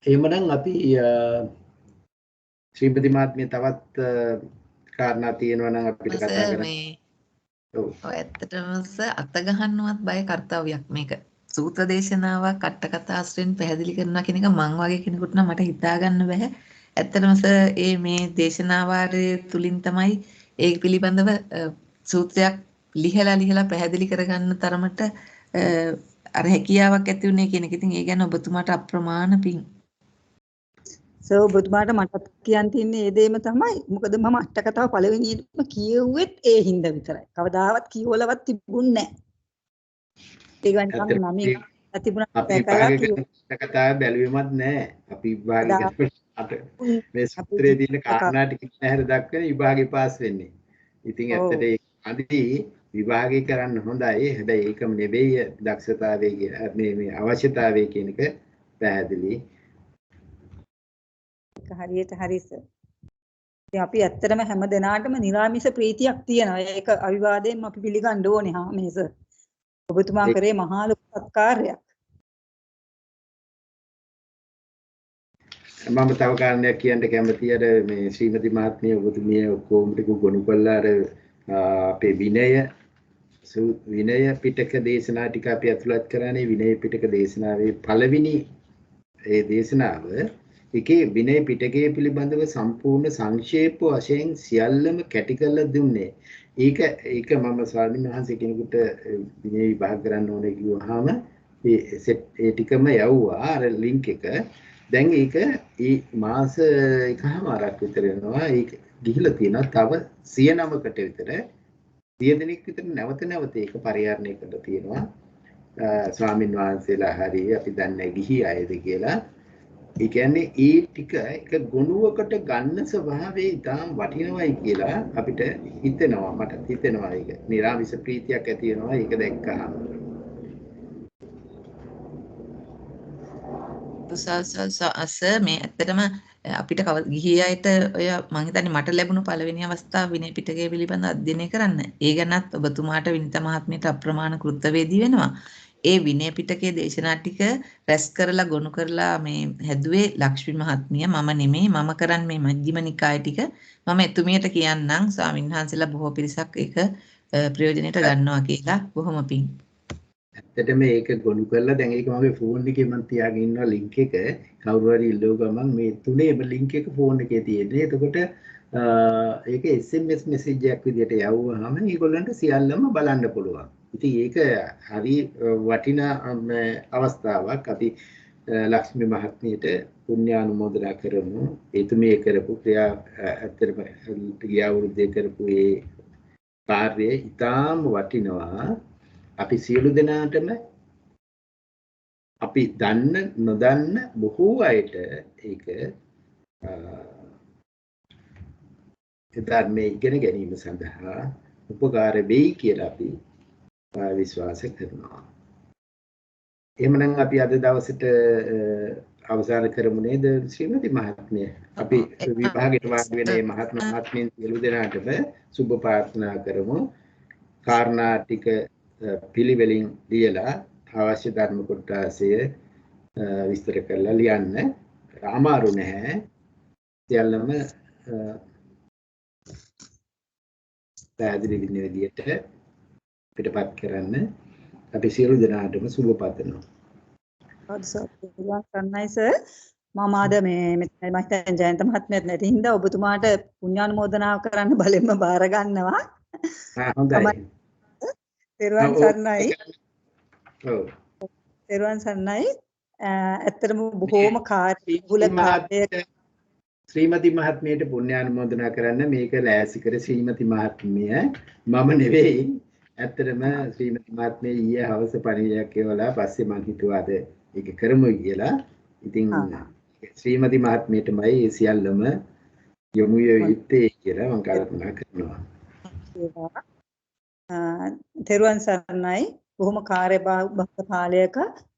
Speaker 2: එහෙමනම් අපි ශ්‍රීපති මාත්මිය තවත් කාරණා තියෙනවා නම් අපිට කතා කරන්න.
Speaker 1: ඔව් ඇත්තටම අත ගහන්නවත් බය කාර්යයක් මේක. සූත්‍ර දේශනාවක් අට කතාස්ත්‍රෙන් පැහැදිලි කරනවා කියන එක මං වගේ කෙනෙකුට නම් මට හිතා ගන්න බෑ. ඇත්තටම මේ දේශනාවාරය තුලින් තමයි ඒ පිළිබඳව සූත්‍රයක් ලිහලා පැහැදිලි කරගන්න තරමට අර හැකියාවක් ඇති වුණේ කියන එක. ඉතින් ඒ ගැන ඔබතුමාට අප්‍රමාණ පිං.
Speaker 3: ඔබතුමාට මට කියන්න තියන්නේ ඒ දෙයම තමයි. මොකද මම අට කතාව පළවෙනියෙන්ම කියෙව්වෙත් ඒ හින්දා විතරයි. කවදාවත් කියවලවත් තිබුණේ නැහැ.
Speaker 2: කතාව බැලුවෙමත් නැහැ. අපි විභාගයකට මේ සූත්‍රයේ තියෙන කාරණා ටික නැහැර දක්වන විභාගේ පාස් වෙන්නේ. ඉතින් ඇත්තට ඒ අදී විභාගේ කරන්න හොඳයි. හැබැයි ඒකම නෙවෙයි දක්ෂතාවයේ මේ අවශ්‍යතාවය කියන එක පැහැදිලි.
Speaker 3: හරියට හරිස. ඉතින් අපි ඇත්තටම හැම දිනාටම නිරාමිස ප්‍රීතියක් තියෙනවා. ඒක අවිවාදයෙන් අපි පිළිගන්න ඕනේ හා මේස. ඔබතුමා කරේ මහා ලොකු සත්කාරයක්.
Speaker 2: මම තව කාරණයක් කියන්න කැමතියි. අර මේ ශ්‍රීමති මහත්මිය ඔබතුමිය ඔක්කොම ටික ගොනු කළා අර අපේ විනය පිටක දේශනා ටික අපි අතුලත් කරන්නේ විනය පිටක දේශනාවේ පළවෙනි ඒ දේශනාව ඒකේ විනය පිටකයේ පිළිබඳව සම්පූර්ණ සංක්ෂේප වශයෙන් සියල්ලම කැටි කරලා දුන්නේ. ඒක මම ස්වාමීන් වහන්සේ කෙනෙකුට විනය විභාග කරන්න ඕනේ කිව්වහම ඒ ටිකම යවුවා අර ලින්ක් එක. දැන් ඒක ඒ මාස එකමාරක් විතර යනවා. ඒක ගිහිලා තියෙනවා තව 109කට විතර 100 දෙනෙක් විතර නැවත ඒක පරිහරණය කරලා තියෙනවා. ස්වාමීන් වහන්සේලා හරි අපි දන්නේ ගිහි අයද කියලා. ඒ කියන්නේ ඒ ටික එක ගුණුවකට ගන්න ස්වභාවය ඉතාම වටිනවයි කියලා අපිට හිතෙනවා. මට හිතෙනවා ඒක. නිරාමිස ප්‍රීතියක් ඇති වෙනවා ඒක දැක්කහම.
Speaker 1: මේ ඇත්තටම අපිට ගිහි අයට ඔය මම හිතන්නේ මට ලැබුණු පළවෙනි අවස්ථාව විනය පිටකය පිළිබඳ අධ්‍යයනය කරන්න. ඒ ගැනත් ඔබතුමාට විනිත මහත්මියට අප්‍රමාණ කෘතවේදී වෙනවා. ඒ විනය පිටකයේ දේශනා ටික රැස් කරලා ගොනු කරලා මේ හැදුවේ ලක්ෂ්මී මහත්මිය. මම නෙමෙයි. මම කරන්නේ මේ මජ්ක්‍ධිම නිකාය ටික. මම එතුමියට කියන්නම් ස්වාමින්වහන්සේලා බොහෝ පිරිසක් ඒක ප්‍රයෝජනෙට ගන්නවා කියලා. බොහොම පිං.
Speaker 2: ඇත්තටම මේක ගොනු කරලා දැන් ඒක මගේ ෆෝන් එකේ මම තියාගෙන ඉන්නවා ලින්ක් එක. කවුරු හරි ඉල්ලුව ගමන් මේ තුනේම ලින්ක් එක ෆෝන් එකේ තියෙන්නේ. එතකොට ඒක SMS මැසේජ් එකක් විදියට යවුවාම ඒගොල්ලන්ට සියල්ලම බලන්න පුළුවන්. ඉතින් ඒක හරි වටිනා අවස්ථාවක්. අපි ලක්ෂ්මී මහත්මියට පුණ්‍යානුමෝදනා කරමු. එතුමිය කරපු ක්‍රියා ඇත්තටම ගිය අවුරුද්දේ කරපු ඒ කාර්යය ඉතාම වටිනවා. අපි සියලු දෙනාටම අපි දන්න නොදන්න බොහෝ අයට ඒක ධර්මයේ ඉගෙන ගැනීම සඳහා උපකාර වෙයි කියලා අපි විශ්වාස කරනවා. එහෙමනම් අපි අද දවසට අවසන් කරමු නේද ශ්‍රීමති මහත්මිය? අපි විභාගයට වාඩි වෙන මේ මහත්මයන් සියලු දෙනාටම සුබ ප්‍රාර්ථනා කරමු. කාරණා ටික පිළිවෙලින් ලියලා අවශ්‍ය ධර්ම කොටසය විස්තර කරලා ලියන්න. අමාරු නැහැ. සියල්ලම පැහැදිලි වෙන විදිහට පිටපත් කරන්න අපි සියලු දෙනාටම සුබ පතනවා.
Speaker 3: මම අද මේ මෙතන මම ජයන්ත මහත්මයාත් නැති හින්දා ඔබතුමාට පුණ්‍යානුමෝදනා කරන්න බලෙන්ම බාර ගන්නවා.
Speaker 2: හොඳයි.
Speaker 3: තෙරුවන් සරණයි. ඔව්. තෙරුවන් සරණයි. ඇත්තටම බොහෝම කාර්යබහුල කාර්යයක
Speaker 2: ශ්‍රීමති මහත්මියට පුණ්‍යානුමෝදනා කරන්න මේක ලෑස්ති කර ශ්‍රීමති මහත්මිය මම නෙවෙයි. ඇත්තටම ශ්‍රීමති මහත්මිය ඊයේ හවස පණිවිඩයක් කියවලා පස්සේ මම හිතුවා අද ඒක කරමු කියලා. ඉතින් ශ්‍රීමති මහත්මියටමයි ඒ සියල්ලම යොමු යුත්තේ කියලා මම කල්පනා කරනවා.
Speaker 3: තෙරුවන් සරණයි. බොහොම කාර්යබහුල කාලයක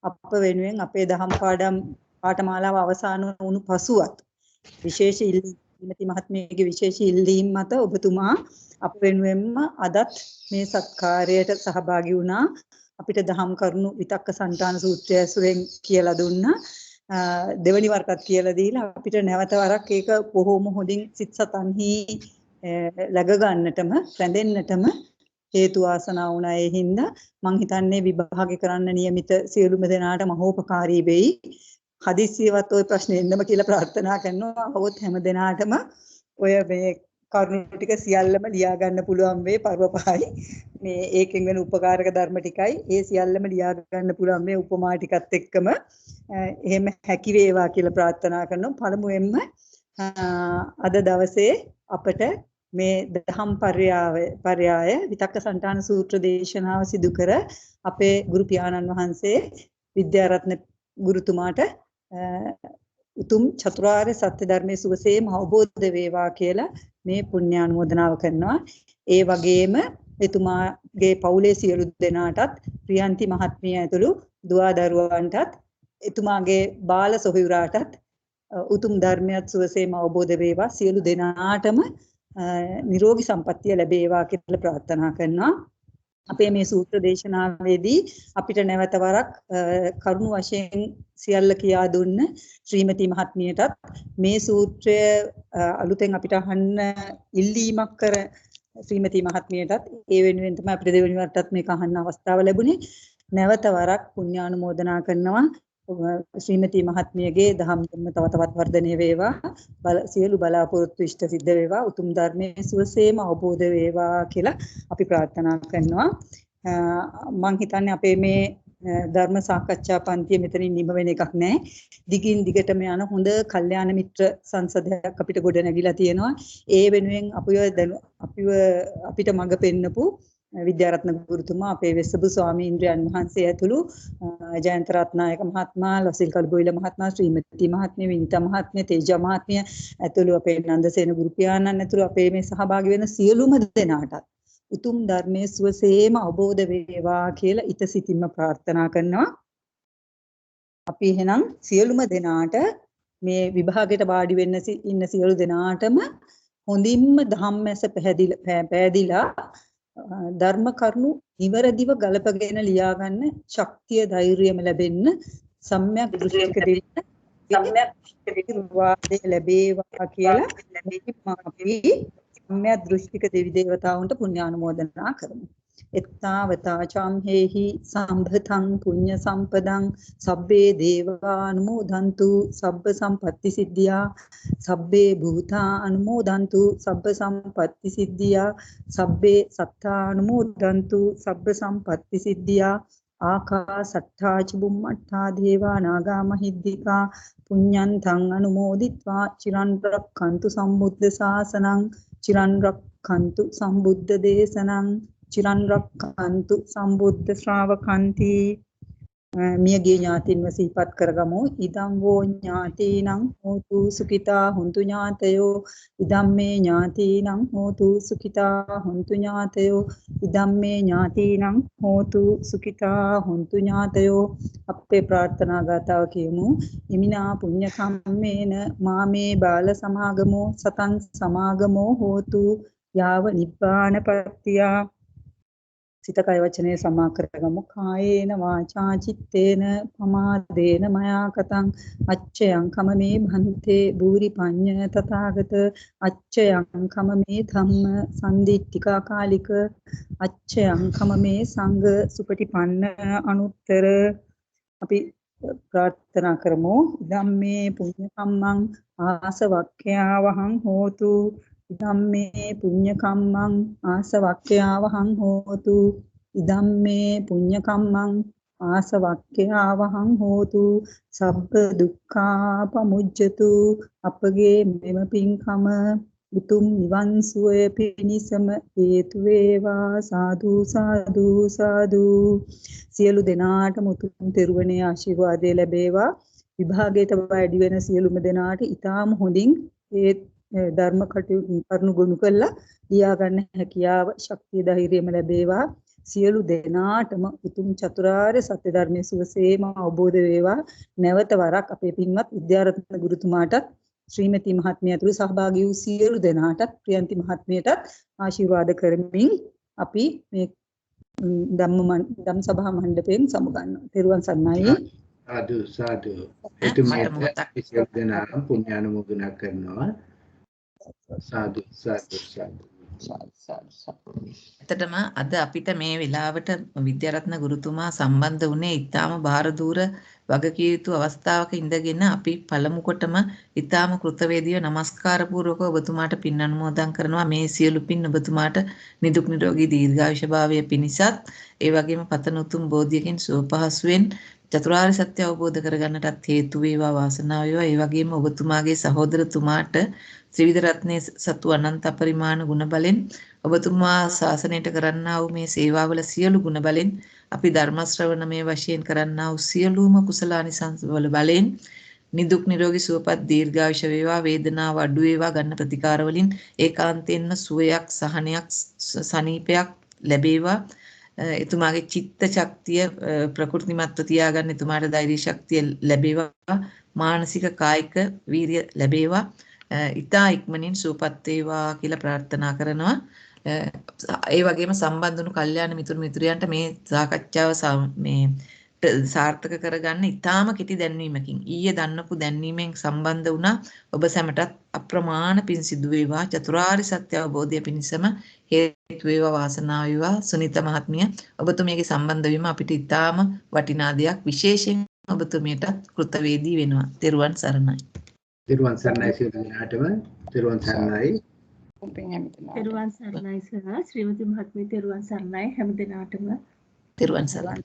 Speaker 3: අප වෙනුවෙන් අපේ දහම් පාඨමාලාව අවසන් වුණු පසුවත් විශේෂ ශ්‍රීමති මහත්මියගේ විශේෂ ඉල්ලීම් මත ඔබතුමා අප වෙනුවෙන්ම අදත් මේ සත්කාරයට සහභාගී වුණා. අපිට දහම් කරුණු විතක්ක සන්තාන සූත්‍රය ඇසුරෙන් කියලා දුන්නා. දෙවනි වරටත් කියලා දීලා අපිට නැවත වරක් ඒක බොහොම හොඳින් සිත් සතන්හි läග ගන්නටම රැඳෙන්නටම හේතු වාසනා වුණා. ඒ හින්දා මං හිතන්නේ විභාගය කරන්න නියමිත සියලුම දෙනාට මහෝපකාරී වෙයි. හදිස්සියවත් ওই ප්‍රශ්නේ එන්නම කියලා ප්‍රාර්ථනා කරනවා. අවොත් හැම දෙනාටම ඔය මේ කරුණු ටික සියල්ලම ලියා ගන්න පුළුවන් වේ පර්වපහයි. මේ ඒකෙන් වෙන උපකාරක ධර්ම ටිකයි ඒ සියල්ලම ලියා ගන්න පුළුවන් මේ උපමා ටිකත් එක්කම එහෙම හැකි වේවා කියලා ප්‍රාර්ථනා කරනවා. පළමුවෙන්ම අද දවසේ අපට මේ දහම් පර්යාය විතක්ක සන්තාන සූත්‍ර දේශනාව සිදු කර අපේ ගුරු පියාණන් වහන්සේ විද්‍යාරත්න ගුරුතුමාට උතුම් චතුරාර්ය සත්‍ය ධර්මයේ සුවසේම අවබෝධ වේවා කියලා මේ පුණ්‍යානුමෝදනාව කරනවා. ඒ වගේම එතුමාගේ පවුලේ සියලු දෙනාටත් ප්‍රියන්ති මහත්මිය ඇතුළු දුවා දරුවන්ටත් එතුමාගේ බාල සොහොයුරාටත් උතුම් ධර්මයත් සුවසේම අවබෝධ වේවා සියලු දෙනාටම නිරෝගී සම්පන්නිය ලැබේවා කියලා ප්‍රාර්ථනා කරනවා. අපේ මේ සූත්‍ර දේශනාවේදී අපිට නැවත වරක් කරුණු වශයෙන් සියල්ල කියා දුන්න ශ්‍රීමති මහත්මියටත් මේ සූත්‍රය අලුතෙන් අපිට අහන්න ඉල්ලීමක් කර ශ්‍රීමති මහත්මියටත් ඒ වෙනුවෙන් තමයි අපිට දෙවෙනි වරටත් මේක අහන්න අවස්ථාව ලැබුණේ. නැවත වරක් පුණ්‍යානුමෝදනා කරනවා. ශ්‍රීමති මහත්මියගේ දහම් ධර්ම තව තවත් වර්ධනය වේවා. සියලු බලාපොරොත්තු ඉෂ්ට සිද්ධ වේවා. උතුම් ධර්මයේ සුවසේම අවබෝධ වේවා කියලා අපි ප්‍රාර්ථනා කරනවා. මම හිතන්නේ අපේ මේ ධර්ම සාකච්ඡා පන්තිය මෙතනින් නිම වෙන එකක් නෑ. දිගින් දිගටම යන හොඳ කල්යාණ මිත්‍ර සංසදයක් අපිට ගොඩ නැගිලා තියෙනවා. ඒ වෙනුවෙන් අපිට මඟ පෙන්නපු විද්‍යාරත්න ගුරුතුමා අපේ වෙස්සබු ස්වාමීන්ද්‍රයන් වහන්සේ ඇතුළු ජයන්ත රත්නායක මහත්මයා, ලසිල් කල්බොයිල මහත්මයා, ශ්‍රීමති මහත්මිය, විනිතා මහත්මිය, තේජා මහත්මිය ඇතුළු අපේ නන්දසේන ගුරු පියාණන් ඇතුළු අපේ මේ සහභාගී වෙන සියලුම දෙනාට උතුම් ධර්මයේ සුවසේම අවබෝධ වේවා කියලා ඊට සිතින්ම ප්‍රාර්ථනා කරනවා. අපි එහෙනම් සියලුම දෙනාට මේ විභාගයට වාඩි වෙන්න ඉන්න සියලු දෙනාටම හොඳින්ම ධම්මැස පැහැදිලා ධර්ම කරුණු නිවැරදිව ගලපගෙන ලියා ගන්න ශක්තිය ධෛර්යයම ලැබෙන්න සම්‍යක් දෘෂ්ටික දෙවියන් වාදේ ලැබේවා කියලා අපි සම්‍යක් දෘෂ්ටික දෙවි දේවතාවුන්ට පුණ්‍යානුමෝදනා කරමු. එත්තාවතා චම්හෙහි සම්භතං පුඤ්ඤ සම්පදං සබ්බේ දේවා අනුමෝදන්තු සබ්බ සම්පත්ති සිද්ධියා සබ්බේ භූතා අනුමෝදන්තු සබ්බ සම්පත්ති සිද්ධියා සබ්බේ සත්තා අනුමෝදන්තු සබ්බ සම්පත්ති සිද්ධියා ආකාසට්ඨා ච බුම්මට්ඨා දේවා නාගා මහිද්దికා පුඤ්ඤන්තං අනුමෝදිත්වා චිරන් රක්ඛන්තු සම්බුද්ධ ශාසනං චිරන් රක්ඛන්තු සම්බුද්ධ දේශනං චිරන් රක්ඛන්තු සම්බුද්ධ ශ්‍රාවකන්ති. මියගේ ඥාතින්ව සිහිපත් කරගමු. ඉදම් වූ ඥාතිනං හෝතු සුඛිතා හුන්තු ඥාතයෝ ඉදම් මේ ඥාතිනං හෝතු සුඛිතා හුන්තු ඥාතයෝ ඉදම් මේ ඥාතිනං හෝතු සුඛිතා හුන්තු ඥාතයෝ. අපේ ප්‍රාර්ථනා ගාතාව කියමු. ඉමිනා පුඤ්ඤ කම්මේන මාමේ බාල සමාගමෝ සතං සමාගමෝ හෝතු යාව නිබ්බානපත්තියා. සිත කය වචනේ සමා කරගමු. කායේන වාචා චිත්තේන පමාදේන මයා කතං අච්චයං කමමේ භන්තේ භූරි පඤ්ඤ තථාගත අච්චයං කමමේ ධම්ම සම්දිත්තිකා කාලික අච්චයං කමමේ සංඝ සුපටිපන්න අනුත්තර. අපි ප්‍රාර්ථනා කරමු. ධම්මේ පුඤ්ඤ කම්මං ආසවක්ඛ්‍යාවහං හෝතු ඉදම්මේ පුඤ්ඤ කම්මං ආසවක්ඛ්‍යාවහං හෝතු ඉදම්මේ පුඤ්ඤ කම්මං ආසවක්ඛ්‍යාවහං හෝතු සබ්බ දුක්ඛා පමුජ්ජතු. අපගේ මෙම පින්කම උතුම් නිවන් සුවය පිණිසම හේතු වේවා. සාදු සාදු සාදු. සියලු දෙනාටම උතුම් තෙරුවනේ ආශිර්වාදය ලැබේවා. විභාගයට වැඩි වෙන සියලුම දෙනාට ඊටාම හොඳින් ඒ ධර්ම කරුණු ගොනු කළා ලියා ගන්න හැකියාව ශක්තිය ධෛර්යයම ලැබේවා. සියලු දෙනාටම උතුම් චතුරාර්ය සත්‍ය ධර්මයේ සුවසේම අවබෝධ වේවා. නැවත වරක් අපේ පින්වත් විද්‍යාරත්න ගුරුතුමාටත් ශ්‍රීමති මහත්මිය ඇතුළු සහභාගී වූ සියලු දෙනාටත් ප්‍රියන්ති මහත්මියටත් ආශිර්වාද කරමින් අපි මේ ධම්ම සභා මණ්ඩපයෙන් සමුගන්නවා. තෙරුවන් සරණයි.
Speaker 2: සාදු සාදු. එතුමියට සියලු දෙනා පුණ්‍යානුමෝදනා කරනවා. සාදු සාදු සාදු.
Speaker 1: ඇත්තටම අද අපිට මේ වෙලාවට විද්‍යාරත්න ගුරුතුමා සම්බන්ධ වුණේ ඊටාම බාරදූර වගකිය යුතු අවස්ථාවක ඉඳගෙන අපි පළමු කොටම ඊටාම කෘතවේදීව নমස්කාර පූර්වකව ඔබතුමාට පින් අනුමෝදන් කරනවා. මේ සියලු පින් ඔබතුමාට නිදුක් නිරෝගී දීර්ඝායුෂ භාවය පිණිසත් ඒ වගේම පතන උතුම් බෝධියකින් සුවපහසුවෙන් චතුරාර්ය සත්‍ය අවබෝධ කරගන්නටත් හේතු වේවා වාසනාව වේවා. ඒ වගේම ඔබතුමාගේ සහෝදරතුමාට ත්‍රිවිධ රත්නයේ සතු අනන්ත පරිමාණ ගුණ බලෙන් ඔබතුමා ශාසනයට කරන්නා වූ මේ සේවාවල සියලු ගුණ බලෙන් අපි ධර්ම ශ්‍රවණමය වශයෙන් කරන්නා වූ සියලුම කුසලානිසංස වල බලෙන් නිදුක් නිරෝගී සුවපත් දීර්ඝායුෂ වේවා. වේදනාව අඩු වේවා. ගන්න ප්‍රතිකාර වලින් ඒකාන්තයෙන්ම සුවයක් සහනයක් සනීපයක් ලැබේවා. එතුමාගේ චිත්ත ශක්තිය ප්‍රකෘතිමත්ව තියාගන්න එතුමාට ධෛර්ය ශක්තිය ලැබේවා. මානසික කායික වීරිය ලැබේවා. ඉතා ඉක්මනින් සුවපත් වේවා කියලා ප්‍රාර්ථනා කරනවා. ඒ වගේම සම්බන්ධ වුණු කල්යාණ මිතුරු මිතුරියන්ට මේ සාකච්ඡාව මේ සාර්ථක කරගන්න ඉතාම කෙටි දැන්වීමකින් ඊයේ දන්නපු දැන්වීමෙන් සම්බන්ධ වුණා. ඔබ සැමටත් අප්‍රමාණ පින් සිදු වේවා. චතුරාර්ය සත්‍ය අවබෝධය පිණිසම හේතු වේවා වාසනාව වේවා. සුනිත මහත්මිය ඔබතුමියගේ සම්බන්ධ වීම අපිට ඉතාම වටිනා දෙයක්. විශේෂයෙන් ඔබතුමියට කෘතවේදී වෙනවා. තෙරුවන් සරණයි.
Speaker 2: තෙරුවන් සරණයි සියලු දෙනාටම. තෙරුවන් සරණයි.
Speaker 4: තෙරුවන් සරණයි සර්. ශ්‍රීමති මහත්මිය තෙරුවන් සරණයි හැම දිනාටම.
Speaker 1: තෙරුවන් සරණයි.